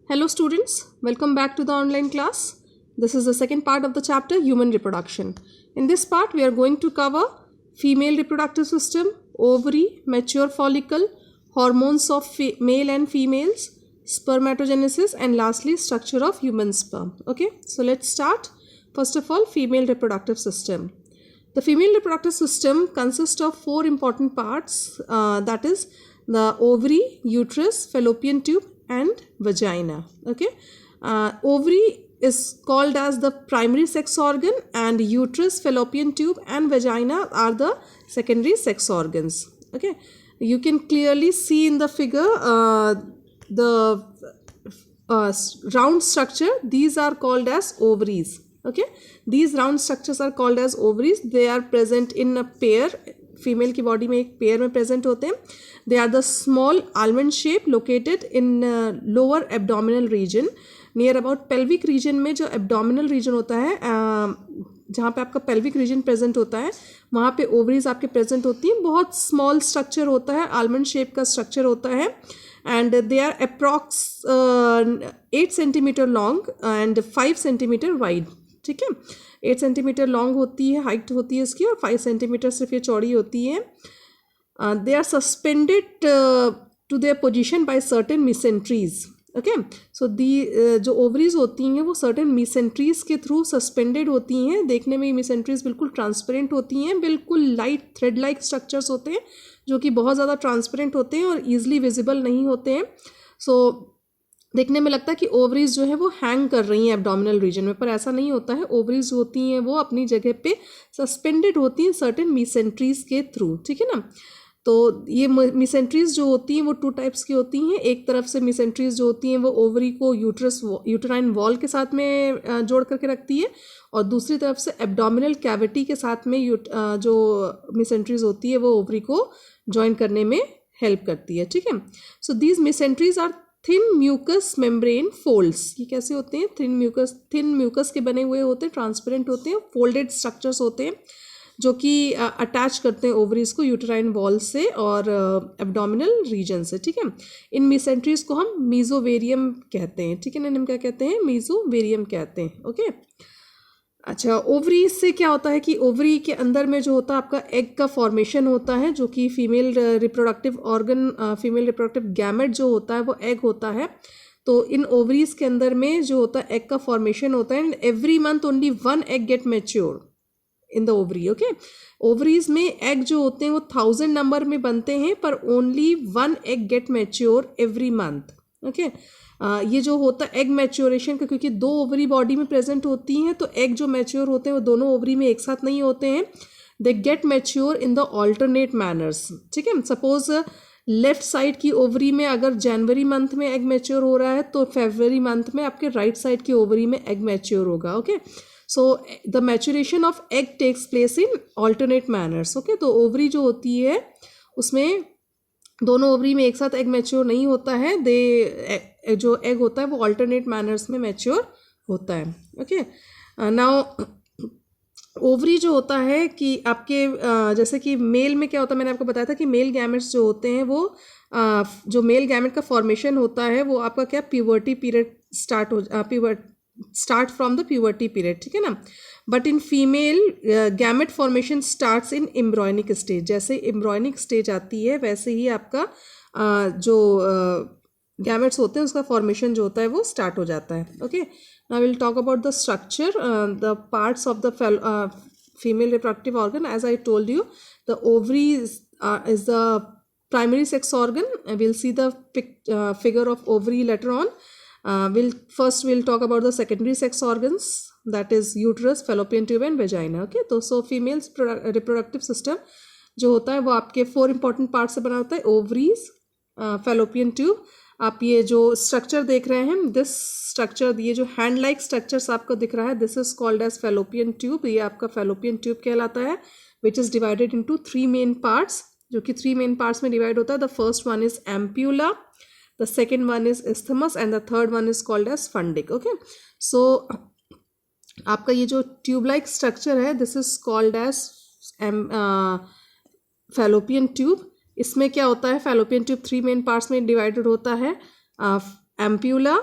Hello students, welcome back to the online class. This is the second part of the chapter human reproduction. In this part we are going to cover female reproductive system, ovary, mature follicle, hormones of male and females, spermatogenesis and lastly structure of human sperm. Okay, so let's start. First of all, female reproductive system. The female reproductive system consists of four important parts, that is the ovary, uterus, fallopian tube and vagina. Okay, ovary is called as the primary sex organ and uterus, fallopian tube and vagina are the secondary sex organs. Okay, you can clearly see in the figure the round structure. These are called as ovaries. Okay, these round structures are called as ovaries. They are present in a pair. Female की body में एक pair में present होते हैं. They are the small almond shape located in lower abdominal region near about pelvic region में. जो abdominal region होता है, जहाँ पे आपका पेल्विक रीजन प्रेजेंट होता है, वहाँ पे ओवरीज आपके प्रेजेंट होती हैं. बहुत स्मॉल स्ट्रक्चर होता है, आलमंड शेप का स्ट्रक्चर होता है and they are approx 8 centimetre long and 5 centimetre wide. ठीक है, 8 सेंटीमीटर लॉन्ग होती है, हाइट होती है इसकी, और 5 सेंटीमीटर सिर्फ ये चौड़ी होती है. They are suspended to their position by certain mesenteries. Okay, so the जो ओवरीज होती हैं वो सर्टेन मिसेंट्रीज के थ्रू सस्पेंडेड होती हैं. देखने में ये मिसेंट्रीज बिल्कुल ट्रांसपेरेंट होती हैं, बिल्कुल लाइट थ्रेड लाइक स्ट्रक्चर्स होते हैं जो कि बहुत ज़्यादा ट्रांसपेरेंट होते हैं और ईजिली विजिबल नहीं होते हैं. सो देखने में लगता है कि ओवरीज जो है वो हैंग कर रही हैं एब्डोमिनल रीजन में, पर ऐसा नहीं होता है. ओवरीज होती हैं वो अपनी जगह पे सस्पेंडेड होती हैं सर्टेन मिसेंट्रीज के थ्रू. ठीक है ना. तो ये मिसेंट्रीज जो होती हैं वो 2 टाइप्स की होती हैं. एक तरफ से मिसेंट्रीज जो होती हैं वो ओवरी को यूट्राइन वॉल के साथ में जोड़ करके रखती है, और दूसरी तरफ से एब्डोमिनल कैविटी के साथ में जो मिसेंट्रीज होती है वो ओवरी को ज्वाइन करने में हेल्प करती है. ठीक है. So these mesenteries are thin mucous membrane folds. ये कैसे होते हैं? थिन म्यूकस के बने हुए होते हैं, ट्रांसपेरेंट होते हैं, फोल्डेड स्ट्रक्चर्स होते हैं जो कि अटैच करते हैं ओवरीज को यूटेराइन वॉल से और एब्डोमिनल रीजन से. ठीक है. इन मिसेंट्रीज को हम मीजोवेरियम कहते हैं. ठीक है ना, हम क्या कहते हैं? मीजोवेरियम कहते हैं. ओके. अच्छा, ओवरी से क्या होता है कि ओवरी के अंदर में जो होता है आपका एग का फॉर्मेशन होता है, जो कि female reproductive organ, female reproductive gamete जो होता है वो एग होता है. तो इन ओवरीज के अंदर में जो होता है एग का फॉर्मेशन होता है, and every month only 1 egg get mature in the ovary. Okay, ovaries में एग जो होते हैं वो 1000 नंबर में बनते हैं, पर only 1 egg get mature every month. Okay, ये जो होता है एग मैच्योरेशन का, क्योंकि 2 ओवरी बॉडी में प्रेजेंट होती हैं, तो एग जो मैच्योर होते हैं वो दोनों ओवरी में एक साथ नहीं होते हैं. They get mature in the alternate manners. ठीक है. सपोज लेफ्ट साइड की ओवरी में अगर जनवरी मंथ में एग मैच्योर हो रहा है, तो फरवरी मंथ में आपके राइट साइड की ओवरी में एग मैच्योर होगा. Okay, so the maturation of egg takes place in alternate manners. Okay, तो ओवरी जो होती है उसमें दोनों ओवरी में एक साथ एग मैच्योर नहीं होता है. जो एग होता है वो अल्टरनेट मैनर्स में मैच्योर होता है. ओके, नाउ ओवरी जो होता है कि आपके जैसे कि मेल में क्या होता है, मैंने आपको बताया था कि मेल गैमेट्स जो होते हैं वो जो मेल गैमेट का फॉर्मेशन होता है वो आपका क्या puberty period start from the puberty period. ठीक है ना. But in female gamete formation starts in embryonic stage. जैसे एम्ब्रॉयनिक स्टेज आती है वैसे ही आपका जो गैमेट्स होते हैं उसका फॉर्मेशन जो होता है वो स्टार्ट हो जाता है. Okay, now will talk about the structure, the parts of the female reproductive organ. As I told you, the ovary is the primary sex organ. We'll see the figure of ovary later on. We'll talk about the secondary sex organs, that is uterus, fallopian tube and vagina. Okay, तो so females reproductive system जो होता है वो आपके 4 important parts से बना होता है. ovaries, fallopian tube. आप ये जो स्ट्रक्चर देख रहे हैं, दिस स्ट्रक्चर, ये जो हैंड लाइक स्ट्रक्चर्स आपको दिख रहा है, this is called as fallopian tube. ये आपका fallopian tube कहलाता है, which is divided into 3 main parts, जो कि 3 मेन पार्ट्स में डिवाइड होता है. The first one is ampulla, the second one is isthmus and the third one is called as fundic. Okay, so आपका ये जो ट्यूब लाइक स्ट्रक्चर है, this is called as fallopian tube. इसमें क्या होता है, फैलोपियन ट्यूब 3 मेन पार्ट्स में divided होता है. एम्प्यूला,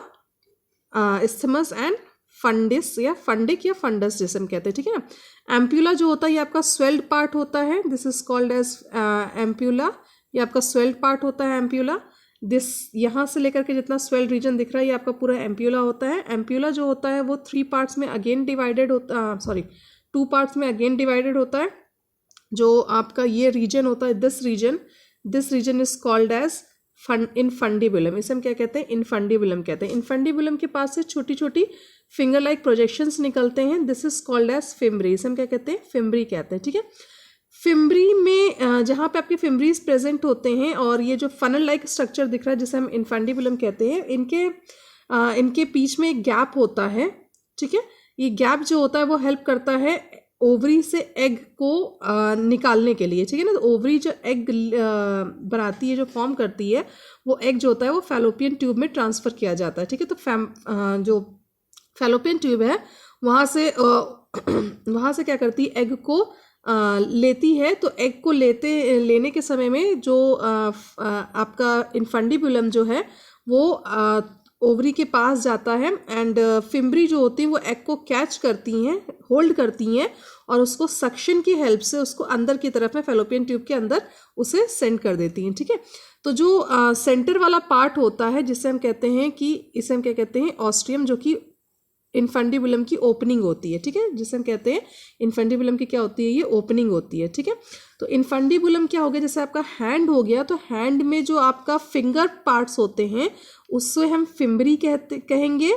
isthmus एंड फंडिस या फंडिक या फंडस जिसे हम कहते हैं, ठीक है ना। एम्प्यूला जो होता है ये आपका स्वेल्ड पार्ट होता है, this is called as ampulla, ये आपका स्वेल्ड पार्ट होता है एम्प्यूला। दिस यहाँ से लेकर के जितना स्वेल्ड रीजन दिख रहा है ये आपका पूरा एम्प्यूला होता है। एम्प्यूला जो होता है वो 3 पार्ट्स में अगेन डिवाइडेड होता, 2 पार्ट्स में अगेन डिवाइडेड होता है। जो आपका ये रीजन होता है, this region is called as infundibulum, इसे हम क्या कहते हैं, इनफंडिबुलम कहते हैं। इनफंडिबुलम के पास से छोटी छोटी फिंगर लाइक प्रोजेक्शंस निकलते हैं, this is called as fimbriae, इसे हम क्या कहते हैं, फिम्बरी कहते हैं, ठीक है। फिम्बरी में जहाँ पे आपके फिम्बरीज प्रेजेंट होते हैं और ये जो फनल लाइक स्ट्रक्चर दिख रहा है जिसे हम इनफंडिबुलम कहते हैं, इनके बीच में एक गैप होता है, ठीक है। ये गैप जो होता है वो हेल्प करता है ओवरी से एग को निकालने के लिए, ठीक है ना। तो ओवरी जो एग बनाती है, जो फॉर्म करती है, वो एग जो होता है वो फैलोपियन ट्यूब में ट्रांसफ़र किया जाता है, ठीक है। तो जो फैलोपियन ट्यूब है वहाँ से क्या करती है, एग को लेती है। तो एग को लेने के समय में जो आपका इनफंडिबुलम जो है वो ओवरी के पास जाता है एंड फिम्बरी जो होती है वो एग को कैच करती हैं, होल्ड करती हैं और उसको सक्शन की हेल्प से उसको अंदर की तरफ में फैलोपियन ट्यूब के अंदर उसे सेंड कर देती हैं, ठीक है। तो जो सेंटर वाला पार्ट होता है जिसे हम कहते हैं कि इसे हम क्या कहते हैं, ऑस्ट्रियम, जो कि इनफंडिबुलम की ओपनिंग होती है, ठीक है। जिसे हम कहते हैं इनफंडिबुलम की क्या होती है, ये ओपनिंग होती है, ठीक है। तो इनफंडिबुलम क्या हो गया, जैसे आपका हैंड हो गया, तो हैंड में जो आपका फिंगर पार्ट्स होते हैं उससे हम फिम्बरी कहेंगे।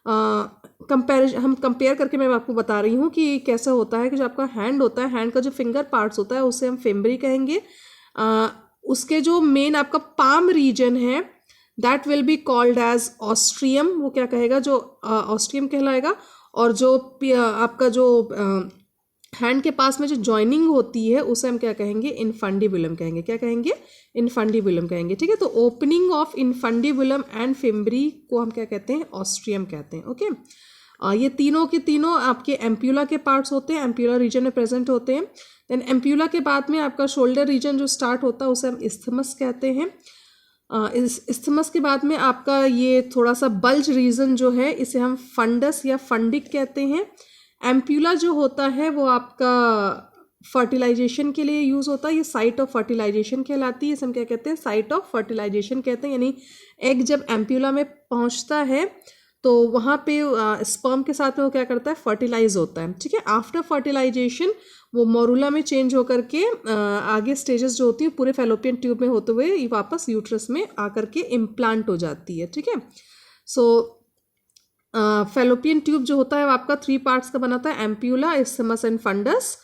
हम कंपेयर करके मैं आपको बता रही हूँ कि कैसा होता है कि जो आपका हैंड होता है, हैंड का जो फिंगर पार्ट्स होता है उसे हम फिम्बरी कहेंगे। उसके जो मेन आपका पाम रीजन है that will be called as ostium, वो क्या कहेगा, जो ऑस्ट्रियम कहलाएगा। और जो आपका जो हैंड के पास में जो जॉइनिंग होती है उसे हम क्या कहेंगे, इनफंडिबुलम कहेंगे। क्या कहेंगे, इनफंडिबुलम कहेंगे, ठीक है। तो opening of infundibulum and fimbriae को हम क्या कहते हैं, ऑस्ट्रियम कहते हैं, ओके। ये तीनों के तीनों आपके एम्प्यूला के पार्ट्स होते हैं, एम्प्यूला रीजन में प्रेजेंट होते हैं। देन एम्प्यूला के बाद में आपका शोल्डर रीजन जो स्टार्ट होता है उसे हम इस्थमस कहते हैं। इस इस्थमस के बाद में आपका ये थोड़ा सा बल्ज रीजन जो है इसे हम फंडस या फंडिक कहते हैं। एम्प्यूला जो होता है वो आपका फर्टिलाइजेशन के लिए यूज़ होता है, ये साइट ऑफ फर्टिलाइजेशन कहलाती है, इसे हम क्या कहते हैं, साइट ऑफ फर्टिलाइजेशन कहते हैं। यानी एग जब एम्प्यूला में पहुंचता है तो वहाँ पे स्पर्म के साथ में वो क्या करता है, फर्टिलाइज होता है, ठीक है। आफ्टर फर्टिलाइजेशन वो मोरूला में चेंज होकर के आगे स्टेजेस जो होती है पूरे फैलोपियन ट्यूब में होते हुए वापस यूट्रस में आकर के इम्प्लांट हो जाती है, ठीक है। सो फैलोपियन ट्यूब जो होता है वो आपका 3 पार्ट्स का बनाता है, ampulla, isthmus and fundus.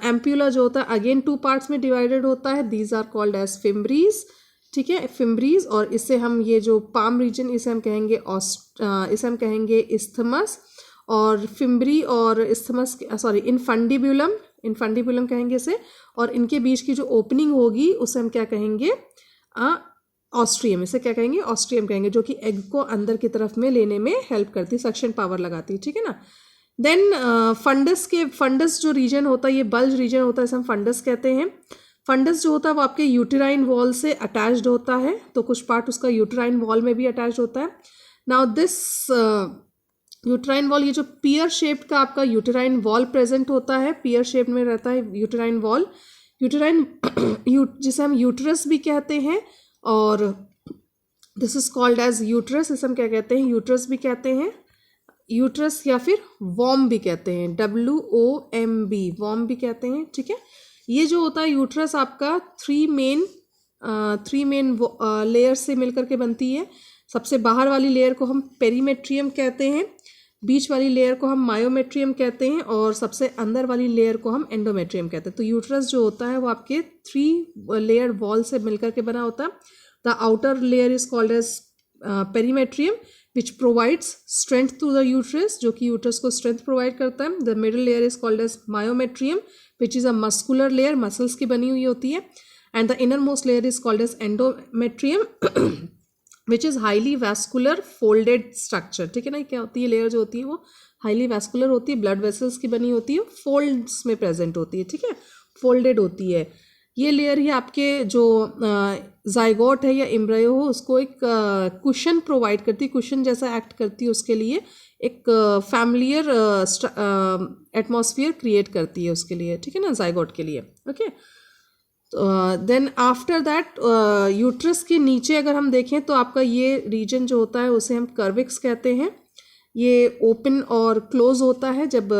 Ampulla जो होता है अगेन 2 पार्ट्स में डिवाइडेड होता है, दीज आर कॉल्ड एज फिम्बरीज, ठीक है, फिम्बरीज। और इससे हम ये जो पाम रीजन इसे हम कहेंगे इस्थमस, और फिम्बरी और इस्थमस इनफंडिबुलम कहेंगे इसे, और इनके बीच की जो ओपनिंग होगी उसे हम क्या कहेंगे, ऑस्ट्रियम, इसे क्या कहेंगे, ऑस्ट्रियम कहेंगे, जो कि एग को अंदर की तरफ में लेने में हेल्प करती है, सक्शन पावर लगाती है, ठीक है ना। देन फंडस जो रीजन होता है, ये बल्ज रीजन होता है, इसे हम फंडस कहते हैं। फंडस जो होता है वो आपके यूटेराइन वॉल से अटैच्ड होता है, तो कुछ पार्ट उसका यूटेराइन वॉल में भी अटैच्ड होता है। नाउ दिस यूटेराइन वॉल, ये जो पियर शेप्ड का आपका यूटेराइन वॉल प्रेजेंट होता है, पियर शेप में रहता है यूटेराइन वॉल, जिसे हम यूटरस भी कहते हैं, और this is called as uterus, इसे हम क्या कहते हैं, यूटरस भी कहते हैं, यूटरस या फिर वॉम भी कहते हैं, WOMB, वॉम भी कहते हैं, ठीक है। ये जो होता है यूटरस आपका 3 मेन लेयर से मिलकर के बनती है। सबसे बाहर वाली लेयर को हम पेरीमेट्रियम कहते हैं, बीच वाली लेयर को हम मायोमेट्रियम कहते हैं, और सबसे अंदर वाली लेयर को हम एंडोमेट्रियम कहते हैं। तो यूटरस जो होता है वो आपके 3 लेयर वॉल से मिलकर के बना होता है। The outer layer is called as perimetrium which provides strength to the uterus, जो कि यूटरस को स्ट्रेंथ प्रोवाइड करता है। The middle layer is called as myometrium which is a muscular layer, muscles की बनी हुई होती है। And the inner most layer is called as endometrium which is highly vascular folded structure, ठीक है ना। क्या होती है, लेयर जो होती है वो हाईली वैस्कुलर होती है, ब्लड वेसल्स की बनी होती है, फोल्ड्स में प्रेजेंट होती है, ठीक है, फोल्डेड होती है। ये लेयर ही आपके जो जाइगोट है या एम्ब्रियो हो उसको एक कुशन प्रोवाइड करती है, कुशन जैसा एक्ट करती है, उसके लिए एक फैमिलियर एटमॉस्फेयर क्रिएट करती है उसके लिए, ठीक है ना, जाइगोट के लिए। Okay, then after that uterus के नीचे अगर हम देखें तो आपका ये रीजन जो होता है उसे हम कर्विक्स कहते हैं। ये ओपन और क्लोज होता है जब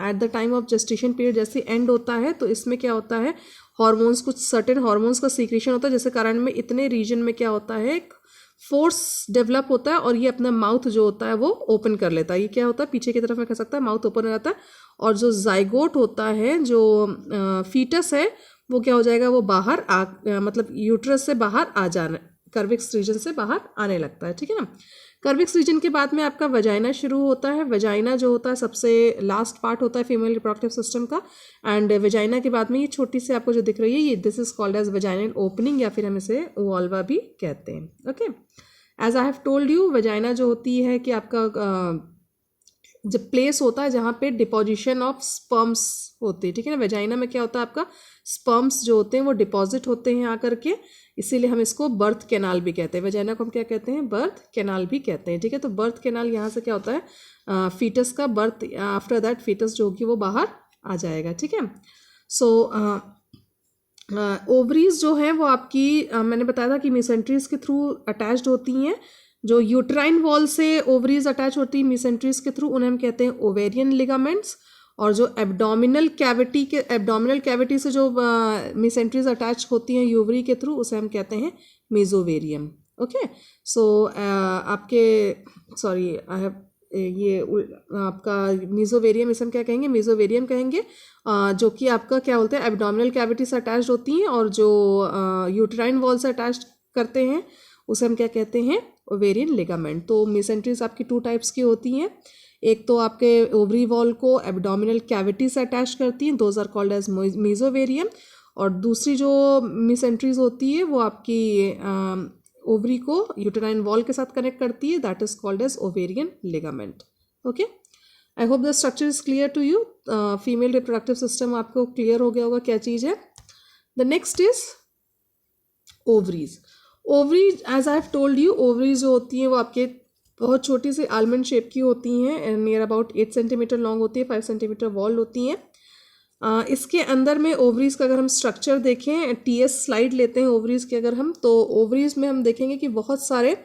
at the time of gestation period जैसे एंड होता है, तो इसमें क्या होता है, हॉर्मोन्स, कुछ सर्टेन हॉर्मोन्स का सीक्रेशन होता है, जिसके कारण में इतने रीजन में क्या होता है, एक फोर्स डेवलप होता है और ये अपना माउथ जो होता है वो ओपन कर लेता है। ये क्या होता है, पीछे की तरफ में कह सकता है माउथ ओपन हो जाता है, और जो जाइगोट होता है, जो फीटस है, वो क्या हो जाएगा, वो बाहर मतलब यूट्रस से बाहर आ जाना, कर्विक्स रीजन से बाहर आने लगता है, ठीक है ना। कर्विक्स रीजन के बाद में आपका वजाइना शुरू होता है। वजाइना जो होता है सबसे लास्ट पार्ट होता है फीमेल रिप्रोडक्टिव सिस्टम का, एंड वजाइना के बाद में ये छोटी सी आपको जो दिख रही है, ये this is called as vaginal opening, या फिर हम इसे वॉल्वा भी कहते हैं। Okay, as I have told you, vagina जो होती है कि आपका जब प्लेस होता है जहाँ पे डिपोजिशन ऑफ स्पर्म्स होते हैं, ठीक है ना। वजाइना में क्या होता है, आपका स्पर्म्स जो होते हैं वो डिपॉजिट होते हैं आकर के, इसीलिए हम इसको बर्थ कैनाल भी कहते हैं। वजाइना को हम क्या कहते हैं, बर्थ कैनाल भी कहते हैं, ठीक है। तो बर्थ कैनाल यहाँ से क्या होता है, फीटस का बर्थ, आफ्टर दैट फीटस जो होगी वो बाहर आ जाएगा, ठीक है। सो ओवरीज जो है वो आपकी मैंने बताया था कि मेसेंट्रीज के थ्रू अटैच्ड होती हैं। जो यूट्राइन वॉल से ओवरीज अटैच होती है मेसेंट्रीज के थ्रू, उन्हें हम कहते हैं ओवेरियन लिगामेंट्स। और जो एब्डोमिनल कैविटी से जो मेसेंट्रीज अटैच होती हैं यूवरी के थ्रू, उसे हम कहते हैं मेसोवेरियम। ओके, सो आपके सॉरी आई हैव ये आपका मेसोवेरियम, इसे हम क्या कहेंगे, मेसोवेरियम कहेंगे, जो कि आपका क्या बोलते हैं, एब्डोमिनल कैविटी से अटैच होती हैं, और जो यूट्राइन वॉल से अटैच करते हैं उसे हम क्या कहते हैं, ओवेरियन लिगामेंट। तो मेसेंट्रीज आपकी 2 टाइप्स की होती हैं, एक तो आपके ओवरी वॉल को एब्डोमिनल कैविटी से अटैच करती हैं, दोज आर कॉल्ड एज मेसोवेरियम, और दूसरी जो मेसेंट्रीज होती है वो आपकी ओवरी को यूटेराइन वॉल के साथ कनेक्ट करती है, that is called as ovarian ligament. Okay, I hope the structure is clear to you. Female reproductive system आपको क्लियर हो गया होगा क्या चीज़ है। The next is ovaries. Ovaries as I have told you, ovaries जो होती हैं वो आपके बहुत छोटी सी आलमंड शेप की होती हैं, नियर अबाउट 8 सेंटीमीटर लॉन्ग होती है, 5 सेंटीमीटर वॉल होती हैं। इसके अंदर में ओवरीज का अगर हम स्ट्रक्चर देखें, टीएस स्लाइड लेते हैं ओवरीज के अगर हम, तो ओवरीज में हम देखेंगे कि बहुत सारे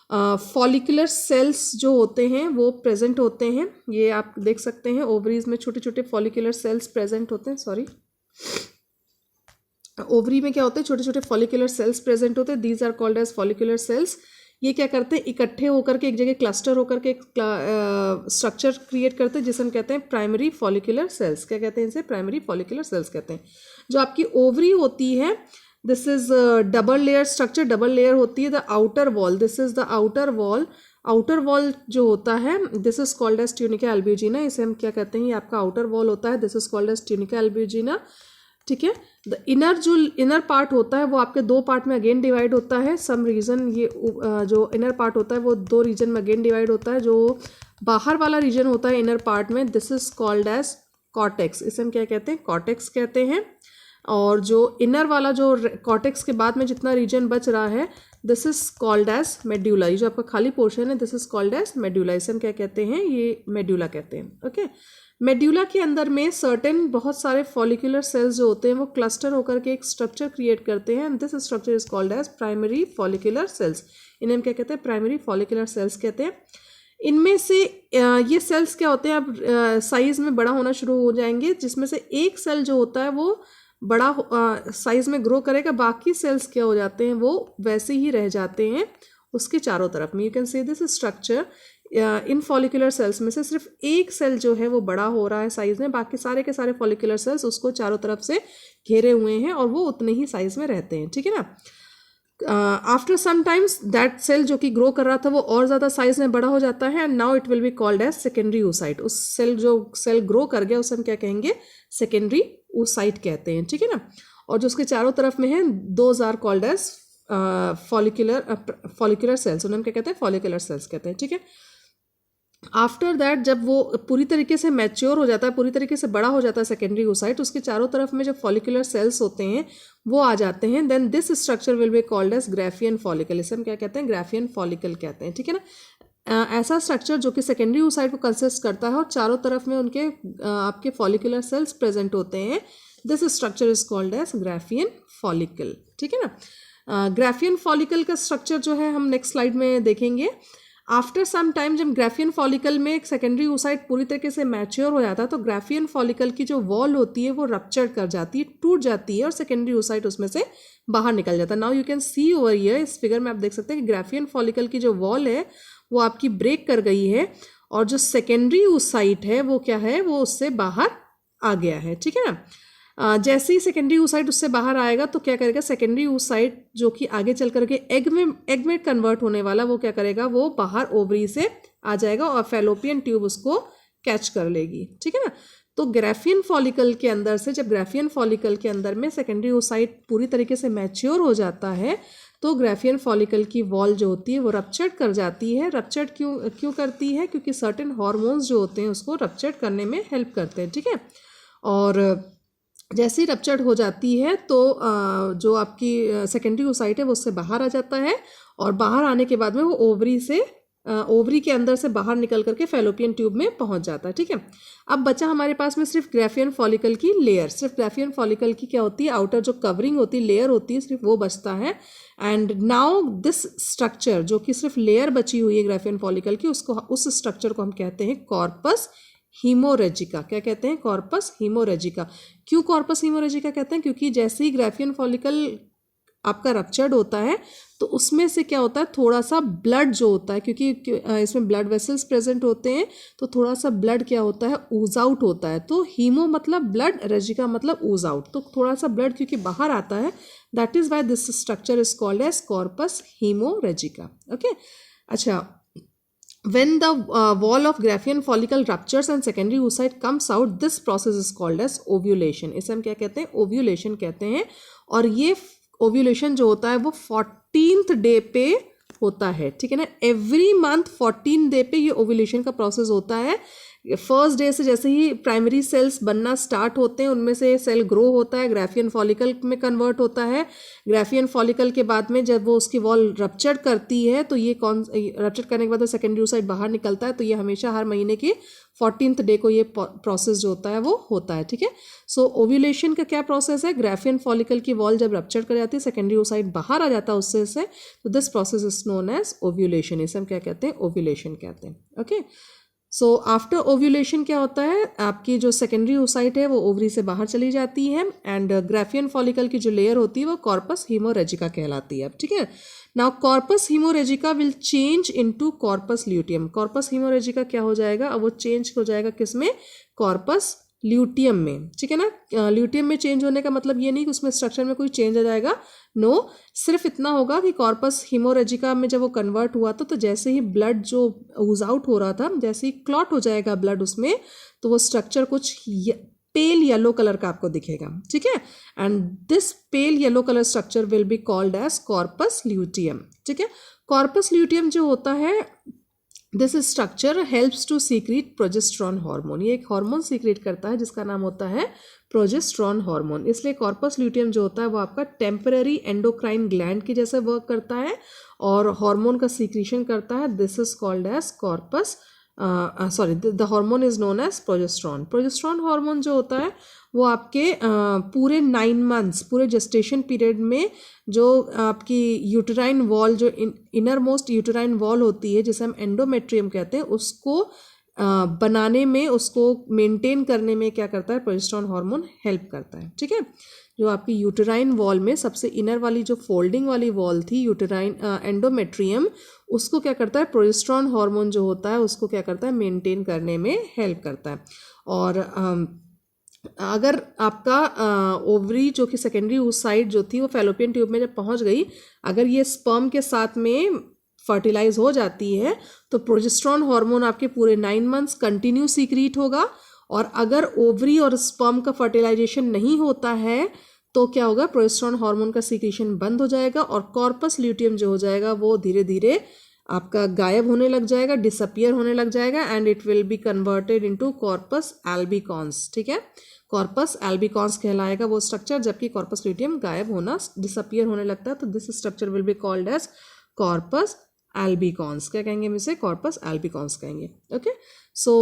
फॉलिकुलर सेल्स जो होते हैं वो प्रेजेंट होते हैं। ये आप देख सकते हैं, ओवरीज में छोटे छोटे फॉलिकुलर सेल्स प्रेजेंट होते हैं। सॉरी, ओवरी में क्या होते हैं, छोटे छोटे फॉलिकुलर सेल्स प्रेजेंट होते हैं, these are called as follicular cells. ये क्या करते हैं, इकट्ठे होकर के एक जगह क्लस्टर होकर के एक स्ट्रक्चर क्रिएट करते हैं, जिसे हम कहते हैं प्राइमरी फॉलिकुलर सेल्स। क्या कहते हैं इसे, प्राइमरी फॉलिकुलर सेल्स कहते हैं। जो आपकी ओवरी होती है, this is double layer structure, double layer होती है। The outer wall, this is the outer wall, outer wall जो होता है this is called as tunica albuginea, इसे हम क्या कहते हैं, ये आपका आउटर वॉल होता है, this is called as tunica albuginea, ठीक है। द इनर जो इनर पार्ट होता है वो आपके 2 पार्ट में अगेन डिवाइड होता है, सम रीजन ये जो इनर पार्ट होता है वो 2 रीजन में अगेन डिवाइड होता है। जो बाहर वाला रीजन होता है इनर पार्ट में, this is called as cortex, इसे हम क्या कहते हैं, कॉर्टेक्स कहते हैं। और जो इनर वाला जो कॉर्टेक्स के बाद में जितना रीजन बच रहा है, this is called as medulla, ये जो आपका खाली पोर्शन है this is called as medulla, इसे हम क्या कहते हैं, ये मेड्यूला कहते हैं। ओके, मेड्यूला के अंदर में सर्टेन बहुत सारे फॉलिकुलर सेल्स जो होते हैं वो क्लस्टर होकर के एक स्ट्रक्चर क्रिएट करते हैं, and this structure is called as primary follicular cells. इन्हें हम क्या कहते हैं, प्राइमरी फॉलिकुलर सेल्स कहते हैं। इनमें से ये सेल्स क्या होते हैं, अब साइज में बड़ा होना शुरू हो जाएंगे, जिसमें से एक सेल जो होता है वो बड़ा साइज में ग्रो करेगा, बाकी सेल्स क्या हो जाते हैं, वो वैसे ही रह जाते हैं उसके चारों तरफ में। You can say this structure in follicular cells में से सिर्फ एक सेल जो है वो बड़ा हो रहा है साइज में, बाकी सारे के सारे फॉलिकुलर सेल्स उसको चारों तरफ से घेरे हुए हैं और वो उतने ही साइज में रहते हैं, ठीक है ना। After some times that cell जो कि ग्रो कर रहा था वो और ज़्यादा साइज में बड़ा हो जाता है, and now it will be called as secondary oocyte। उस सेल जो सेल ग्रो कर गया उसे हम क्या कहेंगे, सेकेंडरी oocyte कहते हैं, ठीक है ना। और जो उसके चारों तरफ में है, those are called as follicular cells, उन्हें हम क्या कहते हैं, फॉलिकुलर सेल्स कहते हैं, ठीक है। आफ्टर दैट जब वो पूरी तरीके से मैच्योर हो जाता है, पूरी तरीके से बड़ा हो जाता है सेकेंडरी oocyte, उसके चारों तरफ में जो फॉलिकुलर सेल्स होते हैं वो आ जाते हैं, then this structure will be called as Graafian follicle. इसे हम क्या कहते हैं? ग्राफियन फॉलिकल कहते हैं, ठीक है ना। ऐसा स्ट्रक्चर जो कि सेकेंडरी oocyte को कंसिस्ट करता है और चारों तरफ में उनके आपके फॉलिकुलर सेल्स प्रेजेंट होते हैं, this structure is called as Graafian follicle, ठीक है ना। ग्राफियन फॉलिकल का स्ट्रक्चर जो है हम नेक्स्ट स्लाइड में देखेंगे। आफ्टर सम टाइम जब ग्राफियन फॉलिकल में एक सेकेंडरी oocyte पूरी तरीके से मैच्योर हो जाता है तो ग्राफियन फॉलिकल की जो वॉल होती है वो रप्चर कर जाती है, टूट जाती है और सेकेंडरी oocyte उसमें से बाहर निकल जाता है। Now you can C over here, इस फिगर में आप देख सकते हैं कि ग्राफियन फॉलिकल की जो वॉल है वो आपकी ब्रेक कर गई है और जो सेकेंडरी oocyte है वो क्या है? वो उससे बाहर आ गया है, ठीक है ना। जैसे ही सेकेंडरी oocyte उससे बाहर आएगा तो क्या करेगा? सेकेंडरी oocyte जो कि आगे चल करके एग में कन्वर्ट होने वाला, वो क्या करेगा? वो बाहर ओवरी से आ जाएगा और फैलोपियन ट्यूब उसको कैच कर लेगी, ठीक है ना। तो ग्राफियन फॉलिकल के अंदर से, जब ग्राफियन फॉलिकल के अंदर में सेकेंडरी oocyte पूरी तरीके से मैच्योर हो जाता है तो ग्राफियन फॉलिकल की वॉल जो होती है वो रप्चर्ड कर जाती है। रप्चर्ड क्यों करती है? क्योंकि सर्टेन हार्मोन्स जो होते हैं उसको रप्चर्ड करने में हेल्प करते हैं, ठीक है। और जैसे ही रप्चर्ड हो जाती है तो जो आपकी सेकेंडरी oocyte है वो उससे बाहर आ जाता है और बाहर आने के बाद में वो ओवरी के अंदर से बाहर निकल करके फैलोपियन ट्यूब में पहुंच जाता है, ठीक है। अब बचा हमारे पास में सिर्फ ग्राफियन फॉलिकल की लेयर, सिर्फ ग्राफियन फॉलिकल की क्या होती है? आउटर जो कवरिंग होती है, लेयर होती है, सिर्फ वो बचता है। एंड नाउ दिस स्ट्रक्चर जो कि सिर्फ लेयर बची हुई है ग्राफियन फॉलिकल की, उस स्ट्रक्चर को हम कहते हैं कॉर्पस हीमोरेजिका। क्या कहते हैं? कॉर्पस हीमोरेजिका। क्यों कॉर्पस हीमोरेजिका कहते हैं? क्योंकि जैसे ही ग्राफियन फॉलिकल आपका रप्चर्ड होता है तो उसमें से क्या होता है? थोड़ा सा ब्लड जो होता है, क्योंकि इसमें ब्लड वेसल्स प्रेजेंट होते हैं तो थोड़ा सा ब्लड क्या होता है? ऊज आउट होता है। तो हीमो मतलब ब्लड, रेजिका मतलब ऊज आउट, तो थोड़ा सा ब्लड क्योंकि बाहर आता है, that is why this structure is called as corpus haemorrhagica, okay. अच्छा, when the wall of Graafian follicle ruptures and secondary oocyte comes out, this process is called as ovulation। इसे हम क्या कहते हैं? ओव्यूलेशन कहते हैं। और ये ओव्यूलेशन जो होता है वो 14th डे पे होता है, ठीक है ना। एवरी मंथ 14 डे पे ये ओव्यूलेशन का प्रोसेस होता है। फर्स्ट डे से जैसे ही प्राइमरी सेल्स बनना स्टार्ट होते हैं उनमें से सेल ग्रो होता है, ग्राफियन फॉलिकल में कन्वर्ट होता है। ग्राफियन फॉलिकल के बाद में जब वो उसकी वॉल रप्चर करती है तो ये रप्चर करने के बाद सेकेंडरी oocyte बाहर निकलता है, तो ये हमेशा हर महीने के 14th डे को ये प्रोसेस जो होता है वो होता है, ठीक है। सो ओव्यूलेशन का क्या प्रोसेस है? ग्राफियन फॉलिकल की वॉल जब रप्चर कर जाती है, सेकेंडरी oocyte बाहर आ जाता है उससे से, तो this process is known as ovulation. इसे हम क्या कहते हैं? ओव्यूलेशन कहते हैं, ओके। सो आफ्टर ओव्यूलेशन क्या होता है? आपकी जो सेकेंडरी oocyte है वो ओवरी से बाहर चली जाती है एंड ग्राफियन फॉलिकल की जो लेयर होती है वो कॉर्पस हीमोरेजिका कहलाती है, ठीक है। Now corpus haemorrhagica will change into corpus luteum. Corpus haemorrhagica क्या हो जाएगा? अब वो चेंज हो जाएगा किसमें? कॉर्पस ल्यूटियम में, ठीक है ना। ल्यूटियम में चेंज होने का मतलब ये नहीं कि उसमें स्ट्रक्चर में कोई चेंज आ जाएगा, नो, सिर्फ इतना होगा कि कॉर्पस हीमोरेजिका में जब वो कन्वर्ट हुआ था तो जैसे ही ब्लड जो ऊज आउट हो रहा था, जैसे ही क्लॉट हो जाएगा ब्लड उसमें, तो वो स्ट्रक्चर कुछ पेल येलो कलर का आपको दिखेगा, ठीक है। And this pale yellow colour structure will be called as corpus luteum, ठीक है। कॉर्पस ल्यूटियम जो होता है, this structure helps to secrete progesterone hormone. ये एक हार्मोन सीक्रेट करता है जिसका नाम होता है प्रोजेस्टेरॉन हार्मोन। इसलिए कॉर्पस ल्यूटियम जो होता है वो आपका टेम्पररी एंडोक्राइन ग्लैंड की जैसे वर्क करता है और हार्मोन का सीक्रेशन करता है। This is called as corpus the hormone is known as progesterone. Progesterone hormone जो होता है वो आपके पूरे 9 मंथ्स, पूरे जेस्टेशन पीरियड में जो आपकी यूटेराइन वॉल, जो इनर मोस्ट यूटेराइन वॉल होती है जिसे हम एंडोमेट्रियम कहते हैं, उसको बनाने में, उसको मेंटेन करने में क्या करता है? प्रोजेस्टेरॉन हार्मोन हेल्प करता है, ठीक है। जो आपकी यूटेराइन वॉल में सबसे इनर वाली जो फोल्डिंग वाली वॉल थी, यूटेराइन एंडोमेट्रियम, उसको क्या करता है? प्रोजेस्टेरॉन हार्मोन जो होता है उसको क्या करता है? मेंटेन करने में हेल्प करता है। और अगर आपका ओवरी जो कि सेकेंडरी oocyte जो थी वो फैलोपियन ट्यूब में जब पहुंच गई, अगर ये स्पर्म के साथ में फर्टिलाइज हो जाती है तो प्रोजेस्टेरॉन हार्मोन आपके पूरे 9 मंथ्स कंटिन्यू सीक्रेट होगा। और अगर ओवरी और स्पर्म का फर्टिलाइजेशन नहीं होता है तो क्या होगा? प्रोजेस्टेरॉन हार्मोन का सीक्रेशन बंद हो जाएगा और कॉर्पस ल्यूटियम जो हो जाएगा वो धीरे धीरे आपका गायब होने लग जाएगा, डिसअपियर होने लग जाएगा, and it will be converted into corpus albicans, ठीक है। कॉर्पस एल्बिकॉन्स कहलाएगा वो स्ट्रक्चर, जबकि कॉर्पस ल्यूटियम गायब होना, डिसअपियर होने लगता है, तो this structure will be called as corpus albicans. क्या कहेंगे हम इसे? कॉर्पस एल्बिकॉन्स कहेंगे। Okay, so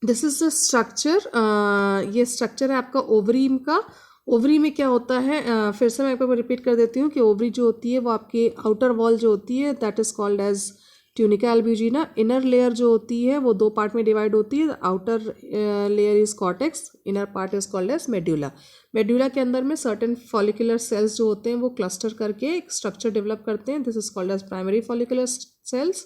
this is the structure. ये स्ट्रक्चर है आपका ओवरी का। ओवरी में क्या होता है, फिर से मैं एक बार रिपीट कर देती हूँ कि ओवरी जो होती है वो आपकी आउटर वॉल जो होती है that is called as tunica albuginea. Inner layer जो होती है वो दो पार्ट में डिवाइड होती है। Outer layer is cortex, inner part is called as medulla. Medulla के अंदर में सर्टेन फॉलिकुलर सेल्स जो होते हैं वो क्लस्टर करके एक स्ट्रक्चर डेवलप करते हैं, this is called as primary follicular cells.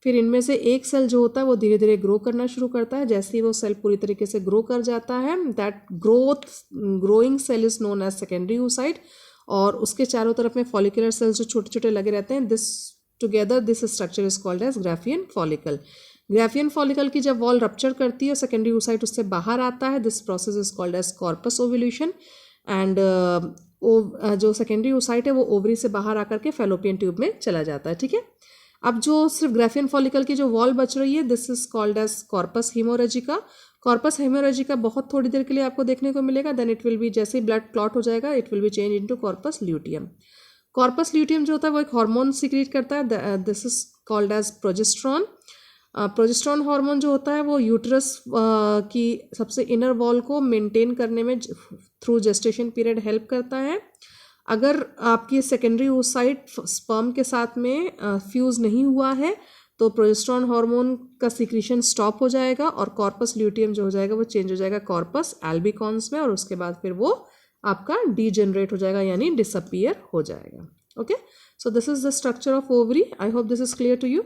फिर इनमें से एक सेल जो होता है वो धीरे धीरे ग्रो करना शुरू करता है। जैसे ही वो सेल पूरी तरीके से ग्रो कर जाता है, that growing cell is known as secondary oocyte, और उसके चारों तरफ में फॉलिकुलर सेल्स जो छोटे छोटे लगे रहते हैं, this together this structure is called as Graafian follicle. Graafian follicle की जब वॉल रप्चर करती है, सेकेंडरी oocyte उससे बाहर आता है, this process is called as corpus ovulation. And जो सेकेंडरी oocyte है वो ओवरी से बाहर आकर के फैलोपियन ट्यूब में चला जाता है, ठीक है। अब जो सिर्फ ग्राफियन फॉलिकल की जो वॉल बच रही है, this is called as corpus haemorrhagica. Corpus haemorrhagica बहुत थोड़ी देर के लिए आपको देखने को मिलेगा, देन इट विल बी, जैसे ही ब्लड क्लॉट हो जाएगा, it will be change into corpus luteum. Corpus luteum जो होता है वो एक हार्मोन सीक्रेट करता है, this is called as progesterone. Progesterone hormone जो होता है वो यूट्रस की सबसे इनर वॉल को मेंटेन करने में थ्रू जेस्टेशन पीरियड हेल्प करता है। अगर आपकी सेकेंडरी oocyte स्पर्म के साथ में फ्यूज़ नहीं हुआ है तो प्रोजेस्टेरोन हार्मोन का सिक्रीशन स्टॉप हो जाएगा और कॉर्पस ल्यूटियम जो हो जाएगा वो चेंज हो जाएगा कॉर्पस एल्बिकॉन्स में, और उसके बाद फिर वो आपका डीजेनरेट हो जाएगा यानी डिसअपियर हो जाएगा। Okay, so this is the structure of ovary. I hope this is clear to you.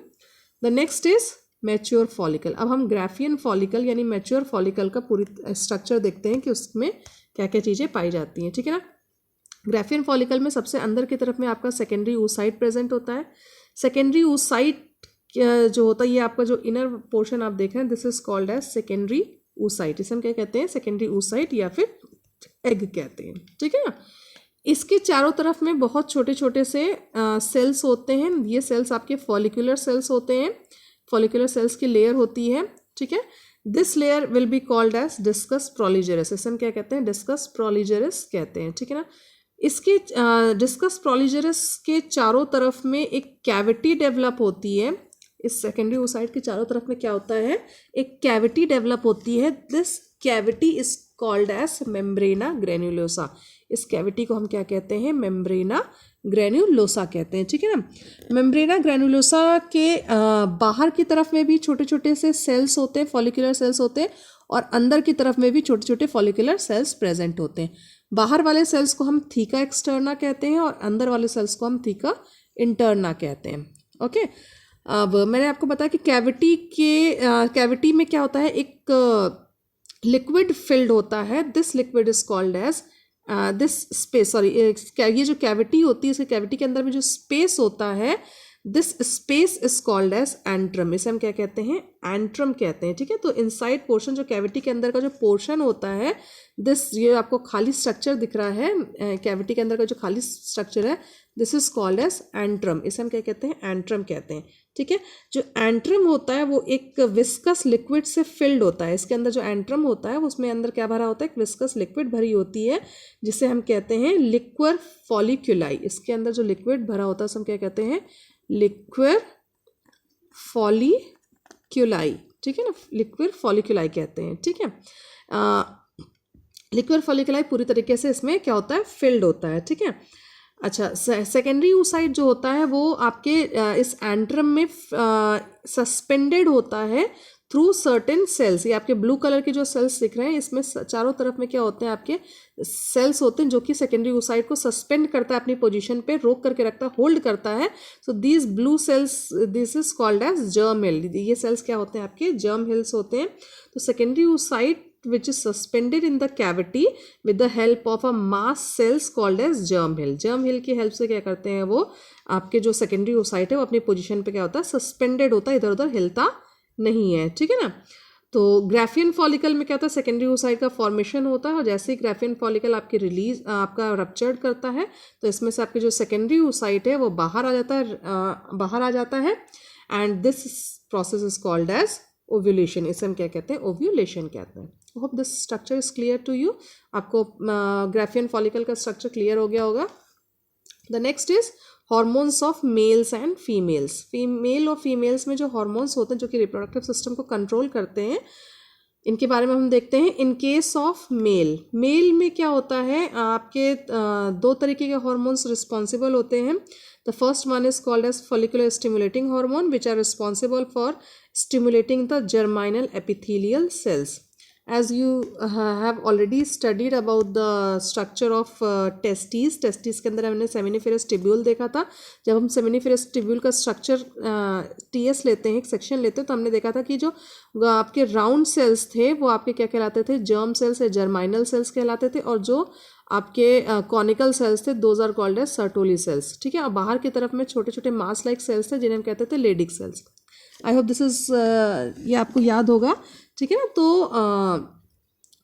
The next is mature follicle. अब हम ग्राफियन फॉलिकल यानी मैच्योर फॉलिकल का पूरी स्ट्रक्चर देखते हैं कि उसमें क्या क्या चीज़ें पाई जाती हैं, ठीक है ना। ग्राफियन फॉलिकल में सबसे अंदर की तरफ में आपका सेकेंडरी oocyte प्रेजेंट होता है। सेकेंडरी oocyte जो होता है, ये आपका जो इनर पोर्शन आप देख रहे हैं, this is called as secondary oocyte। इसे हम क्या कहते हैं? सेकेंडरी oocyte या फिर एग कहते हैं, ठीक है ना। इसके चारों तरफ में बहुत छोटे छोटे से सेल्स होते हैं। ये सेल्स आपके फॉलिकुलर सेल्स होते हैं, फॉलिकुलर सेल्स की लेयर होती है, ठीक है। This layer will be called as discus proligerus. इसे हम क्या कहते हैं? डिस्कस प्रोलीजेरस कहते हैं, ठीक है ना। इसके डिस्कस प्रोलीजेरस के चारों तरफ में एक कैविटी डेवलप होती है। इस सेकेंडरी oocyte के चारों तरफ में क्या होता है? एक कैविटी डेवलप होती है। This cavity is called as membrana granulosa. इस कैविटी को हम क्या कहते हैं? मेम्ब्रेना ग्रेन्युलोसा कहते हैं, ठीक है ना। मेम्ब्रेना ग्रेन्युलोसा के बाहर की तरफ में भी छोटे छोटे से सेल्स होते हैं, फॉलिकुलर सेल्स होते हैं, और अंदर की तरफ में भी छोटे छोटे फॉलिकुलर सेल्स प्रेजेंट होते हैं। बाहर वाले सेल्स को हम थीका एक्सटर्ना कहते हैं और अंदर वाले सेल्स को हम थीका इंटरना कहते हैं। ओके, अब मैंने आपको बताया कि कैविटी में क्या होता है? एक लिक्विड फिल्ड होता है। This liquid is called as this space, sorry, ये जो कैविटी होती है, इसके कैविटी के अंदर में जो स्पेस होता है, this space is called as antrum. इसे हम क्या कहते हैं? एंट्रम कहते हैं, ठीक है। तो इनसाइड पोर्शन, जो कैविटी के अंदर का जो पोर्शन होता है, दिस, ये आपको खाली स्ट्रक्चर दिख रहा है कैविटी के अंदर का जो खाली स्ट्रक्चर है, this is called as antrum. इसे हम क्या कहते हैं? एंट्रम कहते हैं, ठीक है। जो एंट्रम होता है वो एक विस्कस लिक्विड से फिल्ड होता है। इसके अंदर जो एंट्रम होता है उसमें अंदर क्या भरा होता है? एक विस्कस लिक्विड भरी होती है जिसे हम कहते हैं लिक्वर फॉलिक्यूलाई। इसके अंदर जो लिक्विड भरा होता है उसे हम क्या कहते हैं? लिक्विड फॉलिक्यूलाई, ठीक है ना। लिक्विड फॉलिक्यूलाई कहते हैं, ठीक है। लिक्विड फॉलिक्यूलाई पूरी तरीके से इसमें क्या होता है? फिल्ड होता है, ठीक है। अच्छा, सेकेंडरी oocyte जो होता है वो आपके इस एंट्रम में सस्पेंडेड होता है थ्रू सर्टेन सेल्स। ये आपके ब्लू कलर के जो सेल्स दिख रहे हैं, इसमें चारों तरफ में क्या होते हैं? आपके सेल्स होते हैं जो कि सेकेंडरी oocyte को सस्पेंड करता है, अपनी पोजीशन पे रोक करके रखता है, होल्ड करता है। So these blue cells, this is called as germ hill. ये सेल्स क्या होते हैं? आपके जर्म हिल्स होते हैं। तो secondary oocyte which is suspended in the cavity with the help of a mass cells called as germ hill. germ hill की help से क्या करते हैं? वो आपके जो सेकेंडरी oocyte है वो अपनी पोजीशन पे क्या होता है? सस्पेंडेड होता है, इधर उधर हिलता नहीं है, ठीक है ना। तो ग्राफियन फॉलिकल में क्या होता है, सेकेंडरी oocyte का फॉर्मेशन होता है और जैसे ही ग्राफियन फॉलिकल आपकी रिलीज आपका रप्चर्ड करता है तो इसमें से आपके जो सेकेंडरी oocyte है वो बाहर आ जाता है and this process is called as ovulation. इसे हम क्या कहते हैं, ओव्यूलेशन कहते हैं. Hope this structure is clear to you. आपको ग्राफियन फॉलिकल का स्ट्रक्चर क्लियर हो गया होगा. The next is hormones of males and females. Female और फीमेल्स में जो हॉर्मोन्स होते हैं जो कि रिप्रोडक्टिव सिस्टम को कंट्रोल करते हैं, इनके बारे में हम देखते हैं. इन केस ऑफ मेल में क्या होता है, आपके दो तरीके के हॉर्मोन्स रिस्पॉन्सिबल होते हैं. The first one is called as follicular stimulating hormone which are responsible for stimulating the germinal epithelial cells. As you have already studied about the structure of testes के अंदर हमने सेमिनिफेरस टिब्यूल देखा था. जब हम seminiferous tubule का structure TS लेते हैं, एक सेक्शन लेते हैं, तो हमने देखा था कि जो आपके राउंड सेल्स थे वो आपके क्या कहलाते थे, जर्म सेल्स या जर्माइनल सेल्स कहलाते थे, और जो आपके कॉनिकल सेल्स थे those are called as Sertoli cells. ठीक है. और बाहर की तरफ में छोटे छोटे मास लाइक सेल्स थे जिन्हें हम कहते थे Leydig cells. I hope this is ये आपको याद होगा. ठीक है ना. तो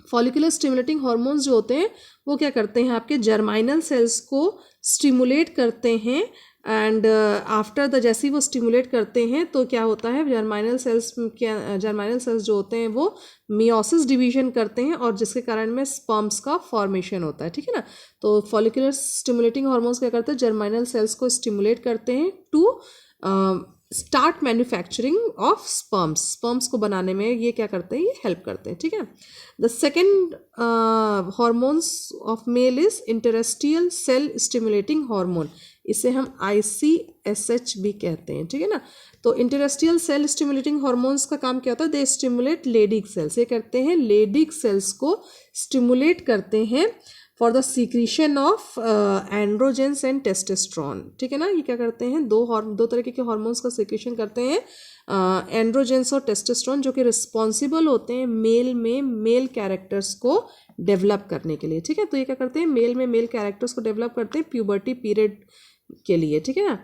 फॉलिकुलर स्टिमुलेटिंग हॉर्मोन्स जो होते हैं वो क्या करते हैं, आपके जर्माइनल सेल्स को स्टिमुलेट करते हैं एंड आफ्टर द जैसे ही वो स्टिमुलेट करते हैं तो क्या होता है, जर्माइनल सेल्स जो होते हैं वो मियोसिस डिवीजन करते हैं और जिसके कारण में स्पर्म्स का फॉर्मेशन होता है. ठीक है ना. तो फॉलिकुलर स्टिमुलेटिंग हॉर्मोन्स क्या करते हैं, जर्माइनल सेल्स को स्टिमुलेट करते हैं to start manufacturing of sperms को बनाने में ये क्या करते हैं, ये हेल्प करते हैं. ठीक है. The second hormones of male is interstitial cell stimulating hormone. इसे हम ICSH भी कहते हैं. ठीक है ना. तो इंटरेस्टियल सेल स्टिमुलेटिंग हार्मोन्स का काम क्या होता है, दे स्टिमुलेट लेडिक सेल्स. ये करते हैं लेडिक सेल्स को स्टिमुलेट करते हैं for the secretion of androgens and testosterone. ठीक है ना. ये क्या करते हैं, दो तरीके के हार्मोन्स का सीक्रीशन करते हैं, एंड्रोजेंस और टेस्टोस्टेरोन, जो कि रिस्पॉन्सिबल होते हैं मेल में मेल कैरेक्टर्स को डेवलप करने के लिए. ठीक है. तो ये क्या करते हैं, मेल में मेल कैरेक्टर्स को डेवलप करते हैं प्यूबर्टी पीरियड के लिए. ठीक है ना.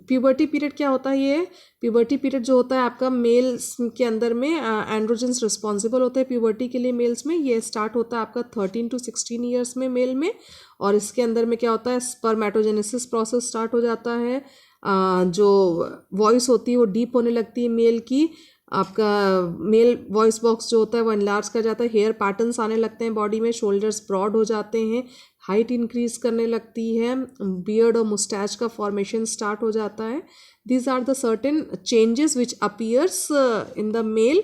प्यूबर्टी पीरियड क्या होता है, ये प्यूबर्टी पीरियड जो होता है आपका मेल्स के अंदर में एंड्रोजेंस रिस्पॉन्सिबल होते हैं प्यूबर्टी के लिए मेल्स में. ये स्टार्ट होता है आपका 13 to 16 ईयर्स में मेल में, और इसके अंदर में क्या होता है, स्पर्मेटोजेनेसिस प्रोसेस स्टार्ट हो जाता है. जो वॉइस होती है वो डीप होने लगती है मेल की, आपका मेल वॉइस बॉक्स जो होता है वो एनलार्ज कर जाता है, हेयर पैटर्न्स आने लगते हैं बॉडी में, शोल्डर्स ब्रॉड हो जाते हैं, हाइट इंक्रीज करने लगती है, बियर्ड और मुस्टैच का फॉर्मेशन स्टार्ट हो जाता है. These are the certain changes which appears in the male.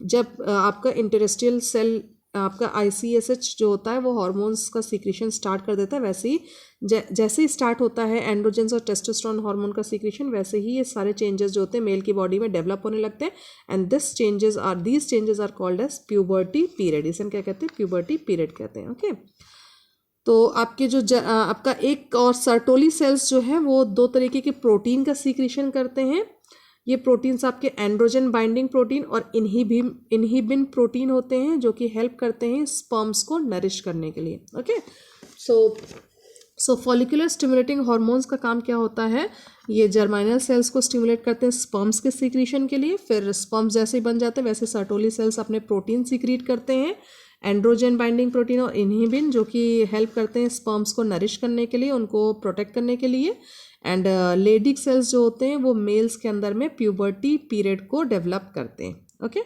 जब आपका इंटरेस्टियल सेल आपका ICSH जो होता है वो हार्मोन्स का सीक्रेशन स्टार्ट कर देता है, वैसे ही जैसे ही स्टार्ट होता है एंड्रोजेंस और टेस्टोस्टेरोन हार्मोन का सीक्रेशन, वैसे ही ये सारे चेंजेस जो होते हैं मेल की बॉडी में डेवलप होने लगते हैं. And these changes are called as puberty period. इसे हम क्या कहते हैं, प्यूबर्टी पीरियड कहते हैं. ओके. तो आपके जो आपका एक और सर्टोली सेल्स जो है वो दो तरीके के प्रोटीन का सीक्रेशन करते हैं. ये प्रोटीन्स आपके एंड्रोजन बाइंडिंग प्रोटीन और इनहिबिन प्रोटीन होते हैं जो कि हेल्प करते हैं स्पर्म्स को नरिश करने के लिए. ओके. सो फॉलिकुलर स्टिमुलेटिंग हार्मोन्स का काम क्या होता है, ये जर्माइनल सेल्स को स्टिमुलेट करते हैं स्पर्म्स के सीक्रेशन के लिए. फिर स्पर्म्स जैसे ही बन जाते हैं वैसे सर्टोली सेल्स अपने प्रोटीन सीक्रेट करते हैं, एंड्रोजन बाइंडिंग प्रोटीन और इनहिबिन, जो कि हेल्प करते हैं स्पर्म्स को नरिश करने के लिए, उनको प्रोटेक्ट करने के लिए. एंड लेडिक सेल्स जो होते हैं वो मेल्स के अंदर में प्यूबर्टी पीरियड को डेवलप करते हैं. Okay.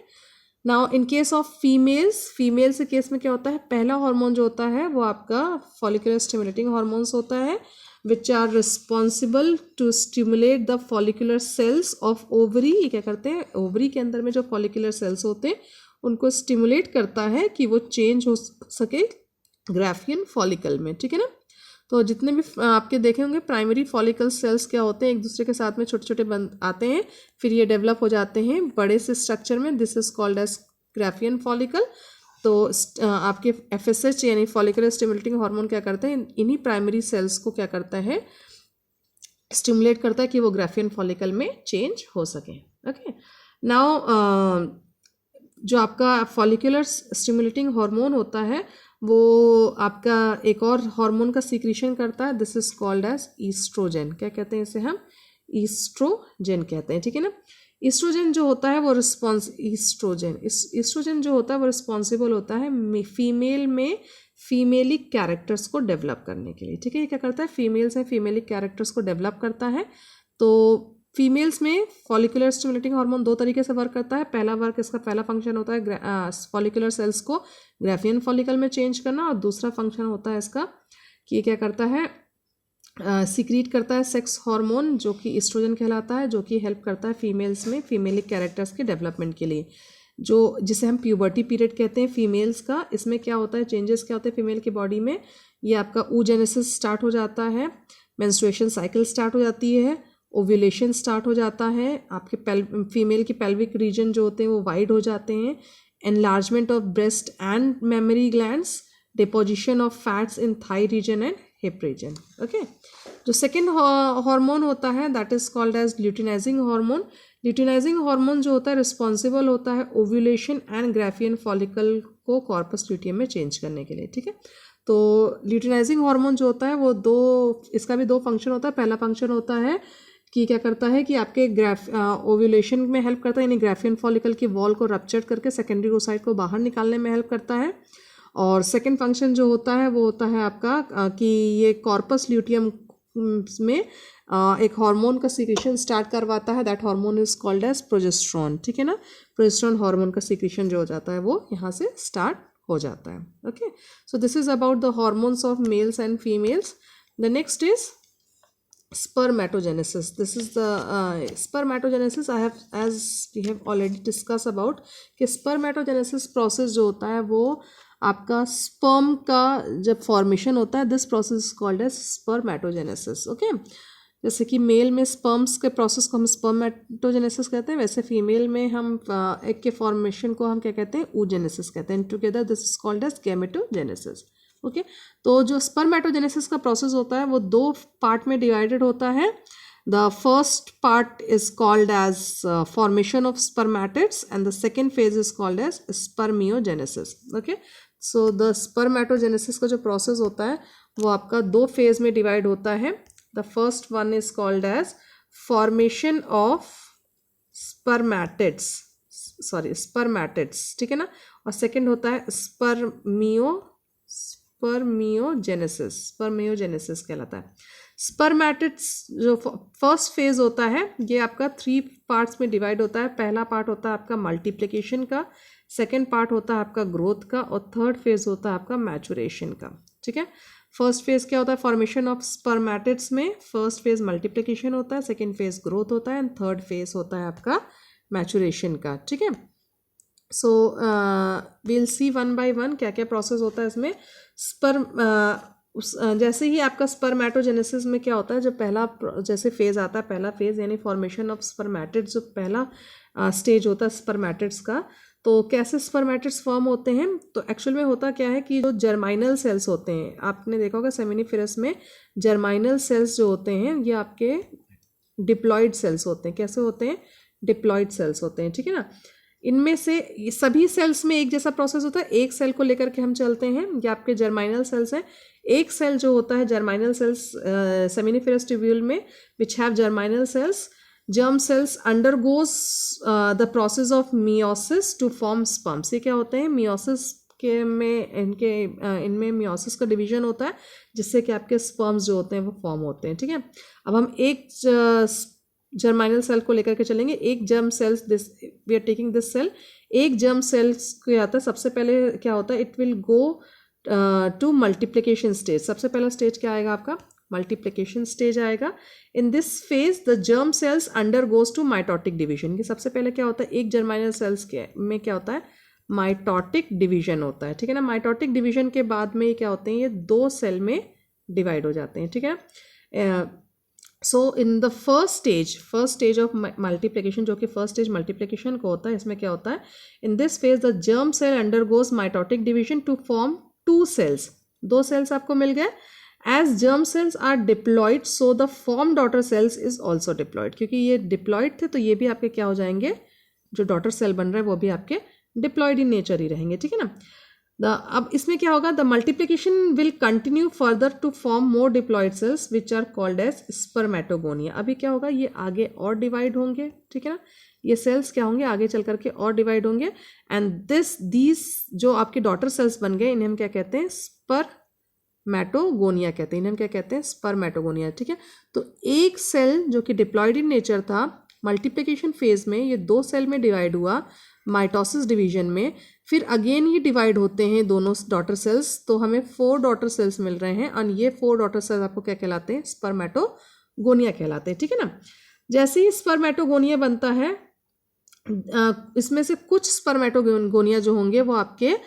Now in case of females के केस में क्या होता है, पहला हार्मोन जो होता है वो आपका फॉलिकुलर स्टिमुलेटिंग हार्मोन्स होता है which are responsible to stimulate the follicular cells of ovary. ये क्या करते हैं, ओवरी के अंदर में जो फॉलिकुलर सेल्स होते हैं उनको स्टिमुलेट करता है कि वो चेंज हो सके ग्राफियन फॉलिकल में. ठीक है ना. तो जितने भी आपके देखे होंगे प्राइमरी फॉलिकल सेल्स क्या होते हैं, एक दूसरे के साथ में छोटे छोटे बन आते हैं, फिर ये डेवलप हो जाते हैं बड़े से स्ट्रक्चर में. This is called as Graafian follicle. तो आपके FSH यानी फॉलिकुलर स्टिमुलेटिंग हार्मोन क्या करते हैं, इन्हीं प्राइमरी सेल्स को क्या करता है, स्टिमुलेट करता है कि वो ग्राफियन फॉलिकल में चेंज हो सके. ओके. नाउ जो आपका फॉलिकुलर स्टिमुलेटिंग हार्मोन होता है वो आपका एक और हार्मोन का सीक्रेशन करता है. This is called as oestrogen. क्या कहते हैं इसे हम, ईस्ट्रोजन कहते हैं, ठीक है ना। ईस्ट्रोजन जो होता है वो ईस्ट्रोजन जो होता है वो रिस्पॉन्सिबल होता है फीमेल में फीमेलिक कैरेक्टर्स को डेवलप करने के लिए, ठीक है। ये क्या करता है, फीमेल्स हैं, फीमेलिक कैरेक्टर्स को डेवलप करता है। तो फीमेल्स में फॉलिकुलर स्टिमुलेटिंग हार्मोन दो तरीके से वर्क करता है। पहला फंक्शन होता है फॉलिकुलर सेल्स को ग्राफियन फॉलिकल में चेंज करना, और दूसरा फंक्शन होता है इसका कि ये क्या करता है, सीक्रीट करता है सेक्स हार्मोन जो कि एस्ट्रोजन कहलाता है, जो कि हेल्प करता है फीमेल्स में फीमेलिक कैरेक्टर्स के डेवलपमेंट के लिए, जिसे हम प्यूबर्टी पीरियड कहते हैं फीमेल्स का। इसमें क्या होता है, चेंजेस क्या होते हैं फीमेल की बॉडी में, ये आपका oogenesis स्टार्ट हो जाता है, मेंस्ट्रुएशन साइकिल स्टार्ट हो जाती है, ओव्यूलेशन स्टार्ट हो जाता है, आपके फीमेल की पेल्विक रीजन जो होते हैं वो वाइड हो जाते हैं, enlargement of breast and mammary glands, deposition of fats in thigh region and hip region. Okay, जो सेकेंड हार्मोन होता है that is called as luteinising hormone. Luteinising hormone जो होता है रिस्पॉन्सिबल होता है ओव्यूलेशन एंड ग्राफियन फॉलिकल को corpus luteum में चेंज करने के लिए, ठीक है। तो ल्यूटिनाइजिंग हार्मोन जो होता है वो इसका भी दो फंक्शन होता है। पहला फंक्शन होता है कि क्या करता है कि आपके ओव्यूलेशन में हेल्प करता है, यानी ग्राफियन फॉलिकल की वॉल को रप्चर करके सेकेंडरी oocyte को बाहर निकालने में हेल्प करता है। और सेकेंड फंक्शन जो होता है वो होता है आपका कि ये कॉर्पस ल्यूटियम में एक हार्मोन का सीक्रेशन स्टार्ट करवाता है, that hormone is called as progesterone, ठीक है ना। प्रोजेस्टेरोन हार्मोन का सीक्रेशन जो हो जाता है वो यहाँ से स्टार्ट हो जाता है। Okay, so this is about the hormones of males and females. The next is spermatogenesis. This is the spermatogenesis as we have already discussed about कि spermatogenesis process जो होता है वो आपका sperm का जब formation होता है, this process is called as spermatogenesis. Okay, जैसे कि मेल में स्पर्म्स के प्रोसेस को हम स्पर्मेटोजेनेसिस कहते हैं, वैसे फीमेल में हम एग के फॉर्मेशन को हम क्या कहते हैं, oogenesis कहते हैं। Together this is called as gametogenesis. Okay, तो जो स्पर्मेटोजेनेसिस का प्रोसेस होता है वो दो पार्ट में डिवाइडेड होता है। The first part is called as formation of spermatids and the second phase is called as spermiogenesis. Okay, so the spermatogenesis का जो प्रोसेस होता है वो आपका दो फेज में डिवाइड होता है। The first one is called as formation of spermatids, ठीक है ना, और सेकेंड होता है स्पर्मियोजेनेसिस कहलाता है। स्पर्मेटिड्स जो फर्स्ट फेज होता है ये आपका 3 पार्ट्स में डिवाइड होता है। पहला पार्ट होता है आपका मल्टीप्लिकेशन का, सेकेंड पार्ट होता है आपका ग्रोथ का, और थर्ड फेज होता है आपका मैचुरेशन का, ठीक है। फर्स्ट फेज क्या होता है, फॉर्मेशन ऑफ स्पर्मेटिड्स में फर्स्ट फेज मल्टीप्लिकेशन होता है, सेकेंड फेज ग्रोथ होता है, एंड थर्ड फेज होता है आपका मैचुरेशन का, ठीक है। So we'll see one by one क्या क्या प्रोसेस होता है इसमें। जैसे ही आपका स्पर्मेटोजेनेसिस में क्या होता है, जब पहला जैसे फेज आता है, पहला फेज यानी फॉर्मेशन ऑफ स्पर्मेटिड्स, जो पहला स्टेज होता है स्पर्मेटिड्स का, तो कैसे स्पर्मेटिड्स फॉर्म होते हैं, तो एक्चुअल में होता क्या है कि जो जर्माइनल सेल्स होते हैं, आपने देखा होगा सेमिनिफेरस में जर्माइनल सेल्स जो होते हैं ये आपके डिप्लॉइड सेल्स होते हैं। कैसे होते हैं, डिप्लॉइड सेल्स होते हैं, ठीक है ना। इनमें से सभी सेल्स में एक जैसा प्रोसेस होता है। एक सेल को लेकर के हम चलते हैं, ये आपके जर्माइनल सेल्स हैं। एक सेल जो होता है जर्माइनल सेल्स सेमिनिफेरस ट्यूब्यूल में which have germinal cells, germ cells undergoes the process of meiosis to form sperms. ये क्या होते हैं, मियोसिस के में इनमें मियोसिस का डिवीजन होता है जिससे कि आपके स्पर्म्स जो होते हैं वो फॉर्म होते हैं, ठीक है। अब हम एक जर्माइनल सेल को लेकर के चलेंगे। एक germ cells, this we are taking this cell, एक जर्म सेल्स क्या आता है, सबसे पहले क्या होता है, it will go to multiplication stage. सबसे पहला स्टेज क्या आएगा आपका, मल्टीप्लिकेशन स्टेज आएगा। In this phase the germ cells undergoes to mitotic division. ये सबसे पहले क्या होता है, एक जर्माइनल सेल्स में क्या होता है, माइटोटिक डिवीजन होता है, ठीक है ना। माइटोटिक डिवीजन के बाद में क्या होते हैं, ये 2 सेल में डिवाइड हो जाते हैं, ठीक है। So in the first stage of multiplication, जो कि फर्स्ट स्टेज मल्टीप्लिकेशन को होता है, इसमें क्या होता है, in this phase the germ cell undergoes mitotic division to form 2 cells. 2 cells आपको मिल गए। As germ cells are diploid so the form daughter cells is also diploid. क्योंकि ये डिप्लॉइड थे तो ये भी आपके क्या हो जाएंगे, जो डॉटर सेल बन रहे हैं वो भी आपके डिप्लॉइड इन नेचर ही रहेंगे, ठीक है ना। अब इसमें क्या होगा, the multiplication will continue further to form more diploid cells which are called as spermatogonia. अभी क्या होगा, ये आगे और डिवाइड होंगे, ठीक है ना, ये सेल्स क्या होंगे आगे चल करके और डिवाइड होंगे। एंड दीज जो आपके डॉटर सेल्स बन गए, इन्हें हम क्या कहते हैं, स्पर्मेटोगोनिया कहते हैं, इन्हें हम क्या कहते हैं, स्पर्मेटोगोनिया, ठीक है। तो एक सेल जो कि डिप्लॉयड इन नेचर था, मल्टीप्लिकेशन फेज में ये 2 सेल में डिवाइड हुआ माइटोसिस डिवीजन में, फिर अगेन ये डिवाइड होते हैं दोनों डॉटर सेल्स, तो हमें 4 डॉटर सेल्स मिल रहे हैं, और ये 4 डॉटर सेल्स आपको क्या कहलाते हैं, स्पर्मेटोगोनिया कहलाते हैं, ठीक है ना। जैसे ही स्पर्मेटोगोनिया बनता है, इसमें से कुछ स्पर्मेटोगोनिया जो होंगे वो आपके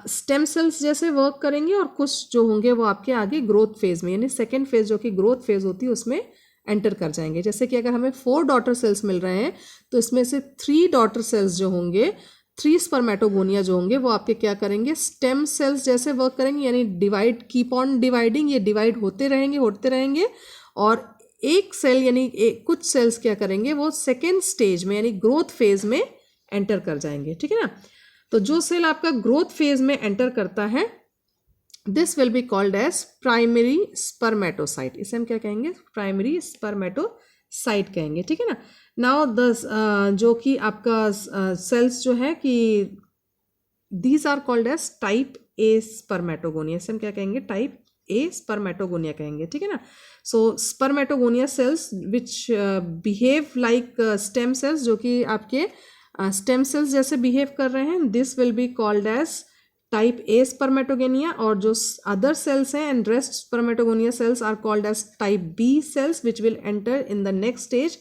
स्टेम सेल्स जैसे वर्क करेंगे, और कुछ जो होंगे वो आपके आगे ग्रोथ फेज में, यानी सेकेंड फेज जो कि ग्रोथ फेज होती है उसमें एंटर कर जाएंगे। जैसे कि अगर हमें 4 डॉटर सेल्स मिल रहे हैं, तो इसमें से 3 डॉटर सेल्स जो होंगे, 3 स्पर्मेटोगोनिया जो होंगे वो आपके क्या करेंगे, स्टेम सेल्स जैसे वर्क करेंगे, यानी डिवाइड, कीप ऑन डिवाइडिंग, ये डिवाइड होते रहेंगे, और एक सेल यानी कुछ सेल्स क्या करेंगे, वो सेकेंड स्टेज में यानी ग्रोथ फेज में एंटर कर जाएंगे, ठीक है ना। तो जो सेल आपका ग्रोथ फेज में एंटर करता है, this will be called as primary spermatocyte. इसे हम क्या कहेंगे, प्राइमरी स्पर्मेटोसाइट कहेंगे, ठीक है ना। नाउ द जो कि आपका सेल्स जो है कि these are called as type A spermatogonia, इसे हम क्या कहेंगे, टाइप ए स्पर्मेटोगोनिया कहेंगे, ठीक है ना। So spermatogonia cells which behave like stem cells, जो कि आपके स्टेम सेल्स जैसे बिहेव कर रहे हैं, this will be called as type A spermatogonia, और जो अदर सेल्स हैं and rest spermatogonia cells are called as type B cells which will enter in the next stage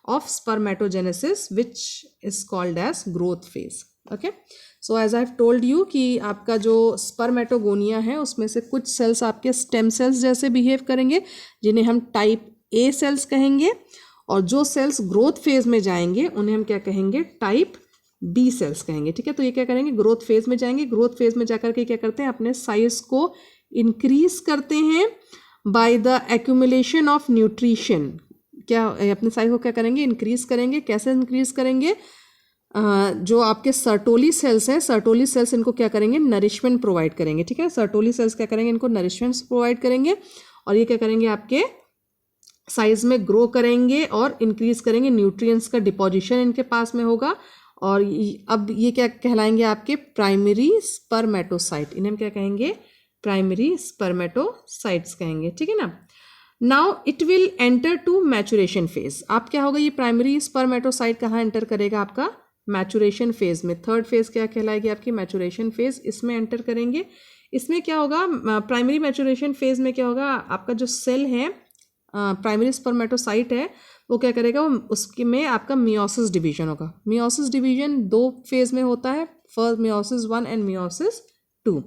of spermatogenesis which is called as growth phase. Okay, so as I have told you कि आपका जो spermatogonia है उसमें से कुछ sales आपके stem cells जैसे behave करेंगे, जिन्हें हम टाइप ए सेल्स कहेंगे, और जो सेल्स ग्रोथ फेज में जाएंगे उन्हें हम क्या कहेंगे, टाइप बी सेल्स कहेंगे, ठीक है। तो ये क्या करेंगे, ग्रोथ फेज में जाएंगे, ग्रोथ फेज में जाकर के क्या करते हैं, अपने साइज को इंक्रीज करते हैं by the accumulation of nutrition. क्या अपने साइज को क्या करेंगे, इंक्रीज करेंगे। कैसे इंक्रीज करेंगे, जो आपके सर्टोली सेल्स हैं, सर्टोली सेल्स इनको क्या करेंगे, नरिशमेंट प्रोवाइड करेंगे, ठीक है। सर्टोली सेल्स क्या करेंगे, इनको नरिशमेंट प्रोवाइड करेंगे, और ये क्या करेंगे, आपके साइज में ग्रो करेंगे और इंक्रीज करेंगे, न्यूट्रिएंट्स का डिपोजिशन इनके पास में होगा, और अब ये क्या कहलाएंगे, आपके प्राइमरी स्पर्मेटोसाइट। इन्हें हम क्या कहेंगे, प्राइमरी स्पर्मेटोसाइट्स कहेंगे, ठीक है ना। Now it will enter to maturation phase. आप क्या होगा, ये प्राइमरी स्पर्मेटोसाइट कहाँ एंटर करेगा, आपका मैचुरेशन फेज में। थर्ड फेज क्या कहलाएगी, आपकी मैचुरेशन फेज, इसमें एंटर करेंगे। इसमें क्या होगा, प्राइमरी मैचुरेशन फेज में क्या होगा, आपका जो सेल है, प्राइमरी स्पर्मेटोसाइट है, वो क्या करेगा, उसके में आपका मियोसिस डिवीजन होगा। मियोसिस डिवीजन 2 फेज में होता है, first meiosis 1 and meiosis 2।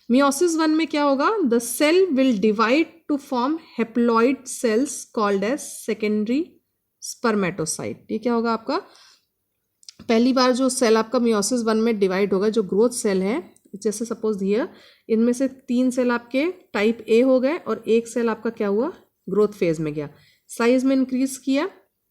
Meiosis 1 में क्या होगा, the cell will divide to form haploid cells called as secondary spermatocyte. ये क्या होगा, आपका पहली बार जो सेल आपका मियोसिस 1 में डिवाइड होगा, जो ग्रोथ सेल है, जैसे सपोज हियर, इनमें से 3 सेल आपके टाइप ए हो गए, और एक सेल आपका क्या हुआ, ग्रोथ फेज में गया, साइज में इंक्रीज किया।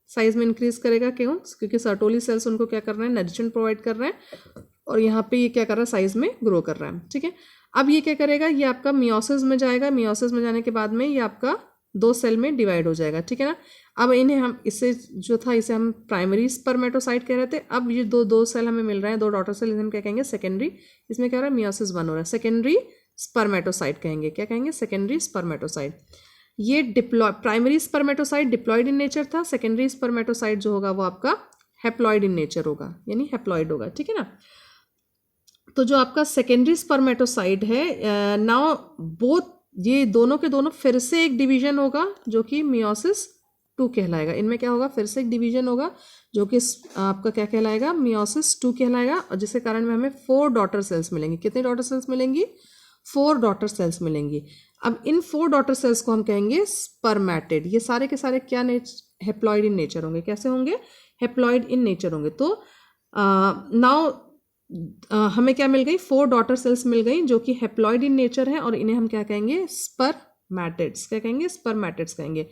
साइज में इंक्रीज करेगा क्यों, क्योंकि सर्टोली सेल्स उनको क्या कर रहे हैं, नरिशमेंट प्रोवाइड कर रहे हैं, और यहाँ पे ये क्या कर रहा है, साइज में ग्रो कर रहा है, ठीक है। अब ये क्या करेगा, ये आपका मियोसिस में जाएगा, मियोसिस में जाने के बाद में ये आपका 2 सेल में डिवाइड हो जाएगा, ठीक है ना। अब इन्हें हम, इससे जो था इसे हम प्राइमरी स्पर्मेटोसाइट कह रहे थे। अब ये दो सेल हमें मिल रहे हैं, 2 डॉटर सेल, इन्हें हम क्या कहेंगे, सेकेंडरी। इसमें क्या हो रहा है, मियोसिस 1 हो रहा है, सेकेंडरी स्पर्मेटोसाइट कहेंगे। क्या कहेंगे, सेकेंडरी स्पर्मेटोसाइट। ये primary spermatocyte diploid in nature था, सेकेंडरी स्पर्मेटोसाइट जो होगा वो आपका हैप्लॉयड इन नेचर होगा, यानी हैप्लॉयड होगा, ठीक है ना। तो जो आपका सेकेंडरी स्पर्मेटोसाइट है, नाउ बोथ, ये दोनों के दोनों फिर से एक डिवीजन होगा जो कि मियोसिस 2 कहलाएगा। इनमें क्या होगा, फिर से एक डिवीजन होगा जो कि आपका क्या कहलाएगा, मियोसिस 2 कहलाएगा, और जिसके कारण में हमें 4 डॉटर सेल्स मिलेंगी। कितनी डॉटर सेल्स मिलेंगी, 4 डॉटर सेल्स मिलेंगी। अब इन 4 डॉटर सेल्स को हम कहेंगे स्पर्मेटिड। ये सारे के सारे क्या हैप्लॉइड इन नेचर होंगे। कैसे होंगे, हैप्लॉइड इन नेचर होंगे। तो नाउ हमें क्या मिल गई, 4 डॉटर सेल्स मिल गई जो कि हैप्लॉइड इन नेचर है, और इन्हें हम क्या कहेंगे, स्पर्मेटिड्स। क्या कहेंगे, स्पर्मेटिड्स कहेंगे।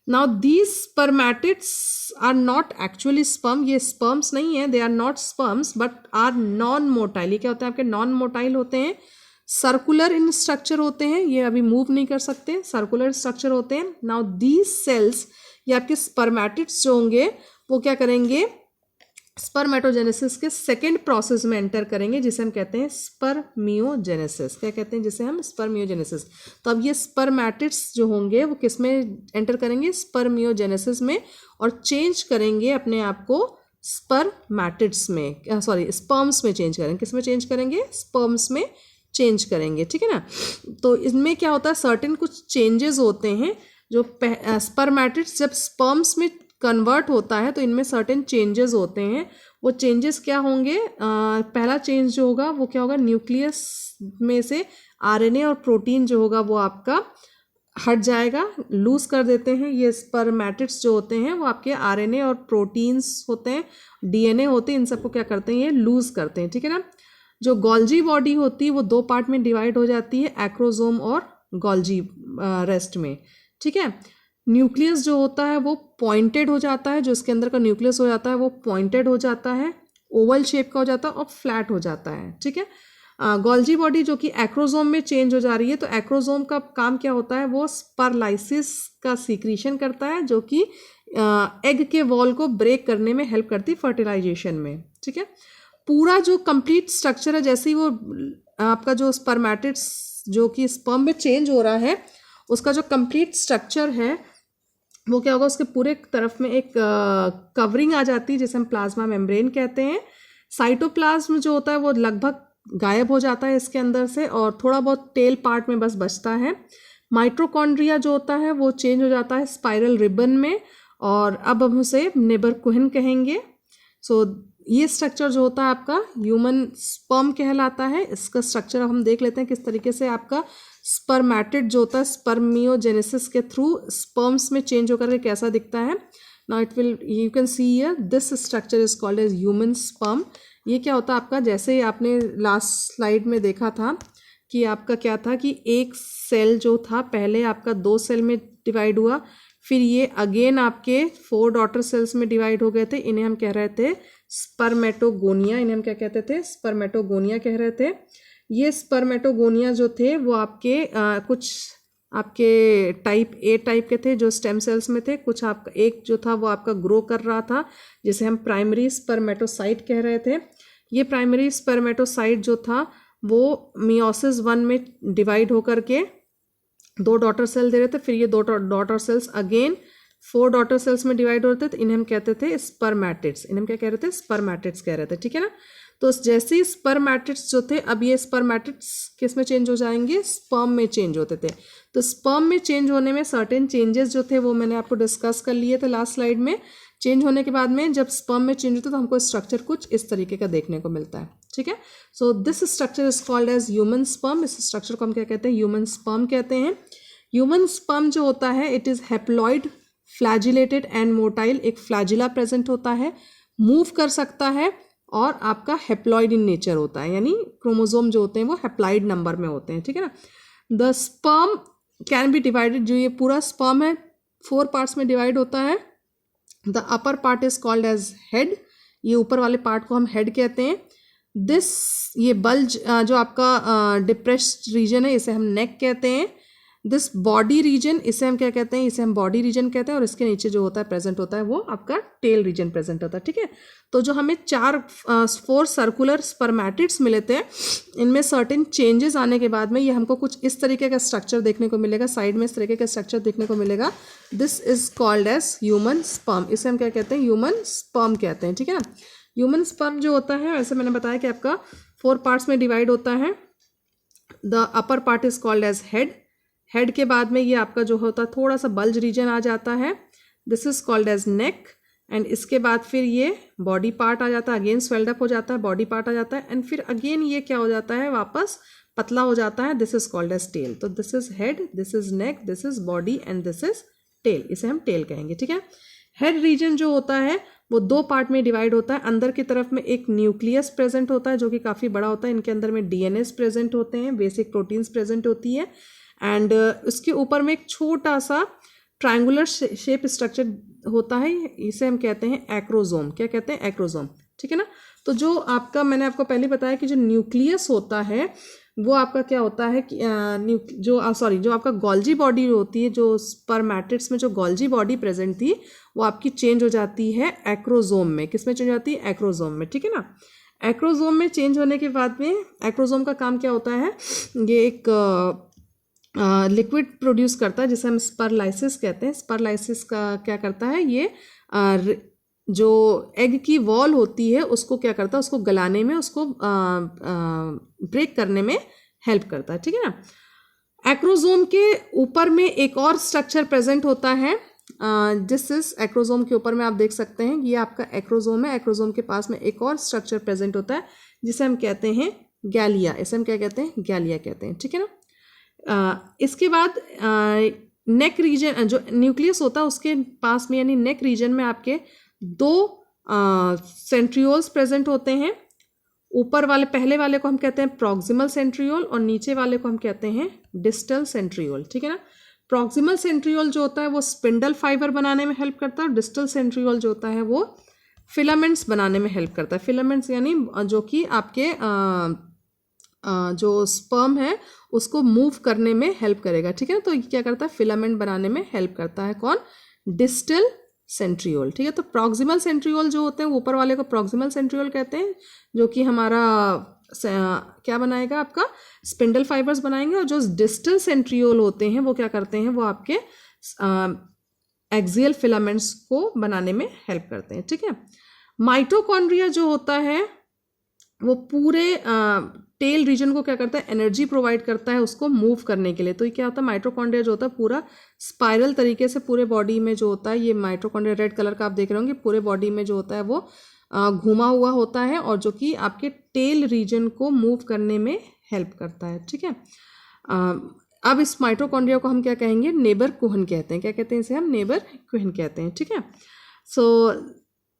Now these spermatids are not actually sperm, ये स्पर्म्स नहीं है, they are not sperms but are non motile. ये क्या होते हैं आपके नॉन मोटाइल होते हैं, सर्कुलर इन स्ट्रक्चर होते हैं, ये अभी मूव नहीं कर सकते, सर्कुलर स्ट्रक्चर होते हैं। नाउ दीज सेल्स, ये आपके स्पर्मेटिड्स जो होंगे वो क्या करेंगे, स्पर्मेटोजेनेसिस के सेकेंड प्रोसेस में एंटर करेंगे जिसे हम कहते हैं स्पर्मियोजेनेसिस। क्या कहते हैं जिसे हम, स्पर्मियोजेनेसिस। तो अब ये स्पर्मेटिड्स जो होंगे वो किस में एंटर करेंगे, स्पर्मियोजेनेसिस में, और चेंज करेंगे अपने आप को स्पर्मेटिड्स में, सॉरी स्पर्म्स में चेंज करेंगे। किस में चेंज करेंगे, स्पर्म्स में चेंज करेंगे, ठीक है ना। तो इसमें क्या होता है, सर्टेन कुछ चेंजेस होते हैं जो स्पर्मेटिड्स जब स्पर्म्स में कन्वर्ट होता है तो इनमें सर्टेन चेंजेस होते हैं। वो चेंजेस क्या होंगे, पहला चेंज जो होगा वो क्या होगा, न्यूक्लियस में से आरएनए और प्रोटीन जो होगा वो आपका हट जाएगा, लूज कर देते हैं। ये स्पर्मेटिड्स जो होते हैं वो आपके आरएनए और प्रोटीन्स होते हैं, डीएनए होते हैं, इन सबको क्या करते हैं, ये लूज करते हैं, ठीक है ना। जो गोल्जी बॉडी होती है वो दो पार्ट में डिवाइड हो जाती है, एक्रोसोम और गोल्जी रेस्ट में, ठीक है। न्यूक्लियस जो होता है वो पॉइंटेड हो जाता है, जो इसके अंदर का न्यूक्लियस हो जाता है वो पॉइंटेड हो जाता है, ओवल शेप का हो जाता है और फ्लैट हो जाता है, ठीक है। गोल्जी बॉडी जो कि एक्रोसोम में चेंज हो जा रही है, तो एक्रोसोम का काम क्या होता है, वो स्परलाइसिस का सीक्रीशन करता है जो कि एग के वॉल को ब्रेक करने में हेल्प करती है फर्टिलाइजेशन में, ठीक है। पूरा जो कंप्लीट स्ट्रक्चर है, जैसे ही वो आपका जो स्पर्मेटिड्स जो कि स्पर्म में चेंज हो रहा है उसका जो कंप्लीट स्ट्रक्चर है वो क्या होगा, उसके पूरे तरफ में एक कवरिंग आ जाती है जिसे हम प्लाज्मा मेम्ब्रेन कहते हैं। साइटोप्लाज्म जो होता है वो लगभग गायब हो जाता है इसके अंदर से और थोड़ा बहुत टेल पार्ट में बस बचता है। माइटोकॉन्ड्रिया जो होता है वो चेंज हो जाता है स्पाइरल रिबन में और अब हम उसे नेबरकुहन कहेंगे। सो ये स्ट्रक्चर जो होता है आपका ह्यूमन स्पर्म कहलाता है। इसका स्ट्रक्चर हम देख लेते हैं किस तरीके से आपका स्पर्मेटिड जो होता है स्पर्मियोजेनेसिस के थ्रू स्पर्म्स में चेंज होकर के कैसा दिखता है। Now it will, you can see here this structure is called as human sperm. ये क्या होता है आपका, जैसे आपने लास्ट स्लाइड में देखा था कि आपका क्या था कि एक सेल जो था पहले आपका 2 सेल में डिवाइड हुआ, फिर ये अगेन आपके 4 डॉटर सेल्स में डिवाइड हो गए थे। इन्हें हम कह रहे थे स्पर्मेटोगोनिया। इन्हें हम क्या कहते थे, स्पर्मेटोगोनिया कह रहे थे। ये स्पर्मेटोगोनिया जो थे वो आपके कुछ आपके टाइप ए टाइप के थे जो स्टेम सेल्स में थे। कुछ आपका एक जो था वो आपका ग्रो कर रहा था जिसे हम प्राइमरी स्पर्मेटोसाइट कह रहे थे। ये प्राइमरी स्पर्मेटोसाइट जो था वो मियोसिस 1 में डिवाइड होकर के 2 डॉटर सेल दे रहे थे। फिर ये 2 daughter cells again 4 daughter cells में डिवाइड होते थे। इन्हें हम कहते थे स्पर्मेटिड्स। इन्हें हम क्या कह रहे थे, स्पर्मेटिड्स कह रहे थे, ठीक है ना। तो जैसे ही स्पर्मेटिड्स जो थे, अब ये स्पर्मेटिड्स किस में चेंज हो जाएंगे, स्पर्म में चेंज होते थे। तो स्पर्म में चेंज होने में सर्टेन चेंजेस जो थे वो मैंने आपको डिस्कस कर लिए थे लास्ट स्लाइड में। चेंज होने के बाद में जब स्पर्म में चेंज होता है तो हमको स्ट्रक्चर कुछ इस तरीके का देखने को मिलता है, ठीक है। So this structure is called as human sperm. इस स्ट्रक्चर को हम क्या कहते हैं, ह्यूमन स्पर्म कहते हैं। ह्यूमन स्पर्म जो होता है it is haploid, flagellated and motile. एक फ्लैजिला प्रेजेंट होता है, मूव कर सकता है और आपका हैप्लॉइड इन नेचर होता है, यानी क्रोमोसोम जो होते हैं वो हैप्लॉइड नंबर में होते हैं, ठीक है ना। The sperm can be divided, जो ये पूरा स्पर्म है 4 पार्ट्स में डिवाइड होता है। The upper part is called as head. ये ऊपर वाले पार्ट को हम हेड कहते हैं। दिस ये बल्ज जो आपका डिप्रेस्ड रीजन है इसे हम नेक कहते हैं। दिस बॉडी रीजन, इसे हम क्या कहते हैं, इसे हम बॉडी रीजन कहते हैं। और इसके नीचे जो होता है प्रेजेंट होता है वो आपका टेल रीजन प्रेजेंट होता है, ठीक है। तो जो हमें 4 सर्कुलर स्पर्मेटिड्स मिले थे, इनमें सर्टेन चेंजेस आने के बाद में ये हमको कुछ इस तरीके का स्ट्रक्चर देखने को मिलेगा। साइड में इस तरीके का स्ट्रक्चर देखने को मिलेगा। This is called as human sperm. इसे हम क्या कहते हैं, ह्यूमन स्पर्म कहते हैं, ठीक है ना। ह्यूमन स्पर्म जो होता है, वैसे मैंने बताया कि आपका 4 पार्ट्स में डिवाइड होता है। The upper part is called as head. Head के बाद में ये आपका जो होता है थोड़ा सा बल्ज रीजन आ जाता है, this is called as neck. And इसके बाद फिर ये बॉडी पार्ट आ जाता है, अगेन स्वेल्ड अप हो जाता है, बॉडी पार्ट आ जाता है। एंड फिर अगेन ये क्या हो जाता है, वापस पतला हो जाता है, this is called as tail. तो this is head, this is neck, this is body and this is tail. इसे हम टेल कहेंगे, ठीक है। हेड रीजन जो होता है वो 2 पार्ट में डिवाइड होता है। अंदर की तरफ में एक न्यूक्लियस प्रेजेंट होता है जो कि काफ़ी बड़ा होता है। इनके अंदर में डीएनएस प्रेजेंट होते हैं, बेसिक प्रोटीन्स प्रेजेंट होती है। एंड उसके ऊपर में एक छोटा सा ट्रायंगुलर शेप स्ट्रक्चर होता है, इसे हम कहते हैं एक्रोजोम। क्या कहते हैं? एक्रोजोम, ठीक है ना। तो जो आपका, मैंने आपको पहले बताया कि जो न्यूक्लियस होता है वो आपका क्या होता है कि जो आपका गोल्जी बॉडी होती है, जो स्पर्मेटिड्स में जो गोल्जी बॉडी प्रेजेंट थी वो आपकी चेंज हो जाती है एक्रोजोम में। किस में चेंज हो जाती है? एक्रोजोम में, ठीक है ना। एक्रोजोम में चेंज होने के बाद में एक्रोजोम का काम क्या होता है? ये एक लिक्विड प्रोड्यूस करता है जिसे हम स्परलाइसिस कहते हैं। स्परलाइसिस का क्या करता है? ये जो एग की वॉल होती है उसको क्या करता है? उसको गलाने में, उसको ब्रेक करने में हेल्प करता है, ठीक है ना। एक्रोजोम के ऊपर में एक और स्ट्रक्चर प्रेजेंट होता है, जिस एक्रोजोम के ऊपर में आप देख सकते हैं ये आपका एक्रोजोम है। एक्रोजोम के पास में एक और स्ट्रक्चर प्रेजेंट होता है जिसे हम कहते हैं गैलिया। इसे हम क्या कहते हैं? गैलिया कहते हैं, ठीक है ना। इसके बाद नेक रीजन, जो न्यूक्लियस होता है उसके पास में यानी नेक रीजन में आपके दो सेंट्रियोल्स प्रेजेंट होते हैं। ऊपर वाले, पहले वाले को हम कहते हैं प्रॉक्सिमल सेंट्रियोल और नीचे वाले को हम कहते हैं डिस्टल सेंट्रियोल, ठीक है ना। प्रॉक्सिमल सेंट्रियोल जो होता है वो स्पिंडल फाइबर बनाने में हेल्प करता है और डिस्टल सेंट्रियोल जो होता है वो फिलामेंट्स बनाने में हेल्प करता है। फिलामेंट्स यानी जो कि आपके जो स्पर्म है उसको मूव करने में हेल्प करेगा, ठीक है ना। तो ये क्या करता है? फिलामेंट बनाने में हेल्प करता है। कौन? डिस्टल सेंट्रियोल, ठीक है। तो प्रॉक्सिमल सेंट्रियोल जो होते हैं ऊपर वाले को प्रॉक्सिमल सेंट्रियोल कहते हैं, जो कि हमारा क्या बनाएगा? आपका स्पिंडल फाइबर्स बनाएंगे। और जो डिस्टल सेंट्रियोल होते हैं वो क्या करते हैं? वो आपके एक्सियल फिलामेंट्स को बनाने में हेल्प करते हैं, ठीक है। माइटोकॉन्ड्रिया जो होता है वो पूरे टेल रीजन को क्या करता है? एनर्जी प्रोवाइड करता है उसको मूव करने के लिए। तो ये क्या होता है? माइटोकॉन्ड्रिया जो होता है पूरा स्पाइरल तरीके से पूरे बॉडी में जो होता है, ये माइटोकॉन्ड्रिया रेड कलर का आप देख रहे होंगे, पूरे बॉडी में जो होता है वो घुमा हुआ होता है और जो कि आपके टेल रीजन को मूव करने में हेल्प करता है, ठीक है। अब इस माइटोकॉन्ड्रिया को हम क्या कहेंगे? नेबर कुहन कहते हैं। क्या कहते हैं इसे? हम नेबर कुहन कहते हैं, ठीक है। सो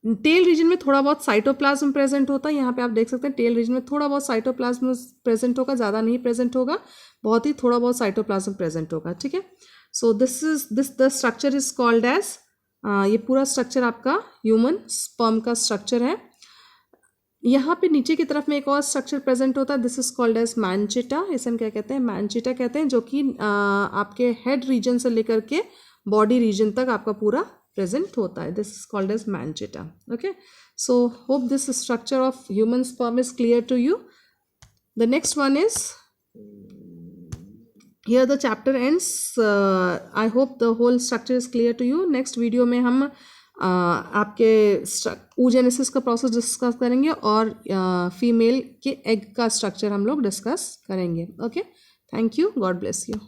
टेल रीजन में थोड़ा बहुत साइटोप्लाज्म प्रेजेंट होता है। यहाँ पे आप देख सकते हैं टेल रीजन में थोड़ा बहुत साइटोप्लाज्म प्रेजेंट होगा, ज़्यादा नहीं प्रेजेंट होगा, बहुत ही थोड़ा बहुत साइटोप्लाज्म प्रेजेंट होगा, ठीक है। So the structure is called as, ये पूरा स्ट्रक्चर आपका ह्यूमन स्पर्म का स्ट्रक्चर है। यहाँ पे नीचे की तरफ में एक और स्ट्रक्चर प्रेजेंट होता है, दिस इज कॉल्ड एज मैनचिटा। इसे हम क्या कहते हैं? मैनचिटा कहते हैं, जो कि आपके हेड रीजन से लेकर के बॉडी रीजन तक आपका पूरा present होता है. This is called as manchita. Okay, so hope this structure of human sperm is clear to you. The next one is, here the chapter ends. I hope the whole structure is clear to you. Next video में हम आपके oogenesis का process discuss करेंगे और female के egg का structure हम लोग डिस्कस करेंगे. Okay, thank you, God bless you.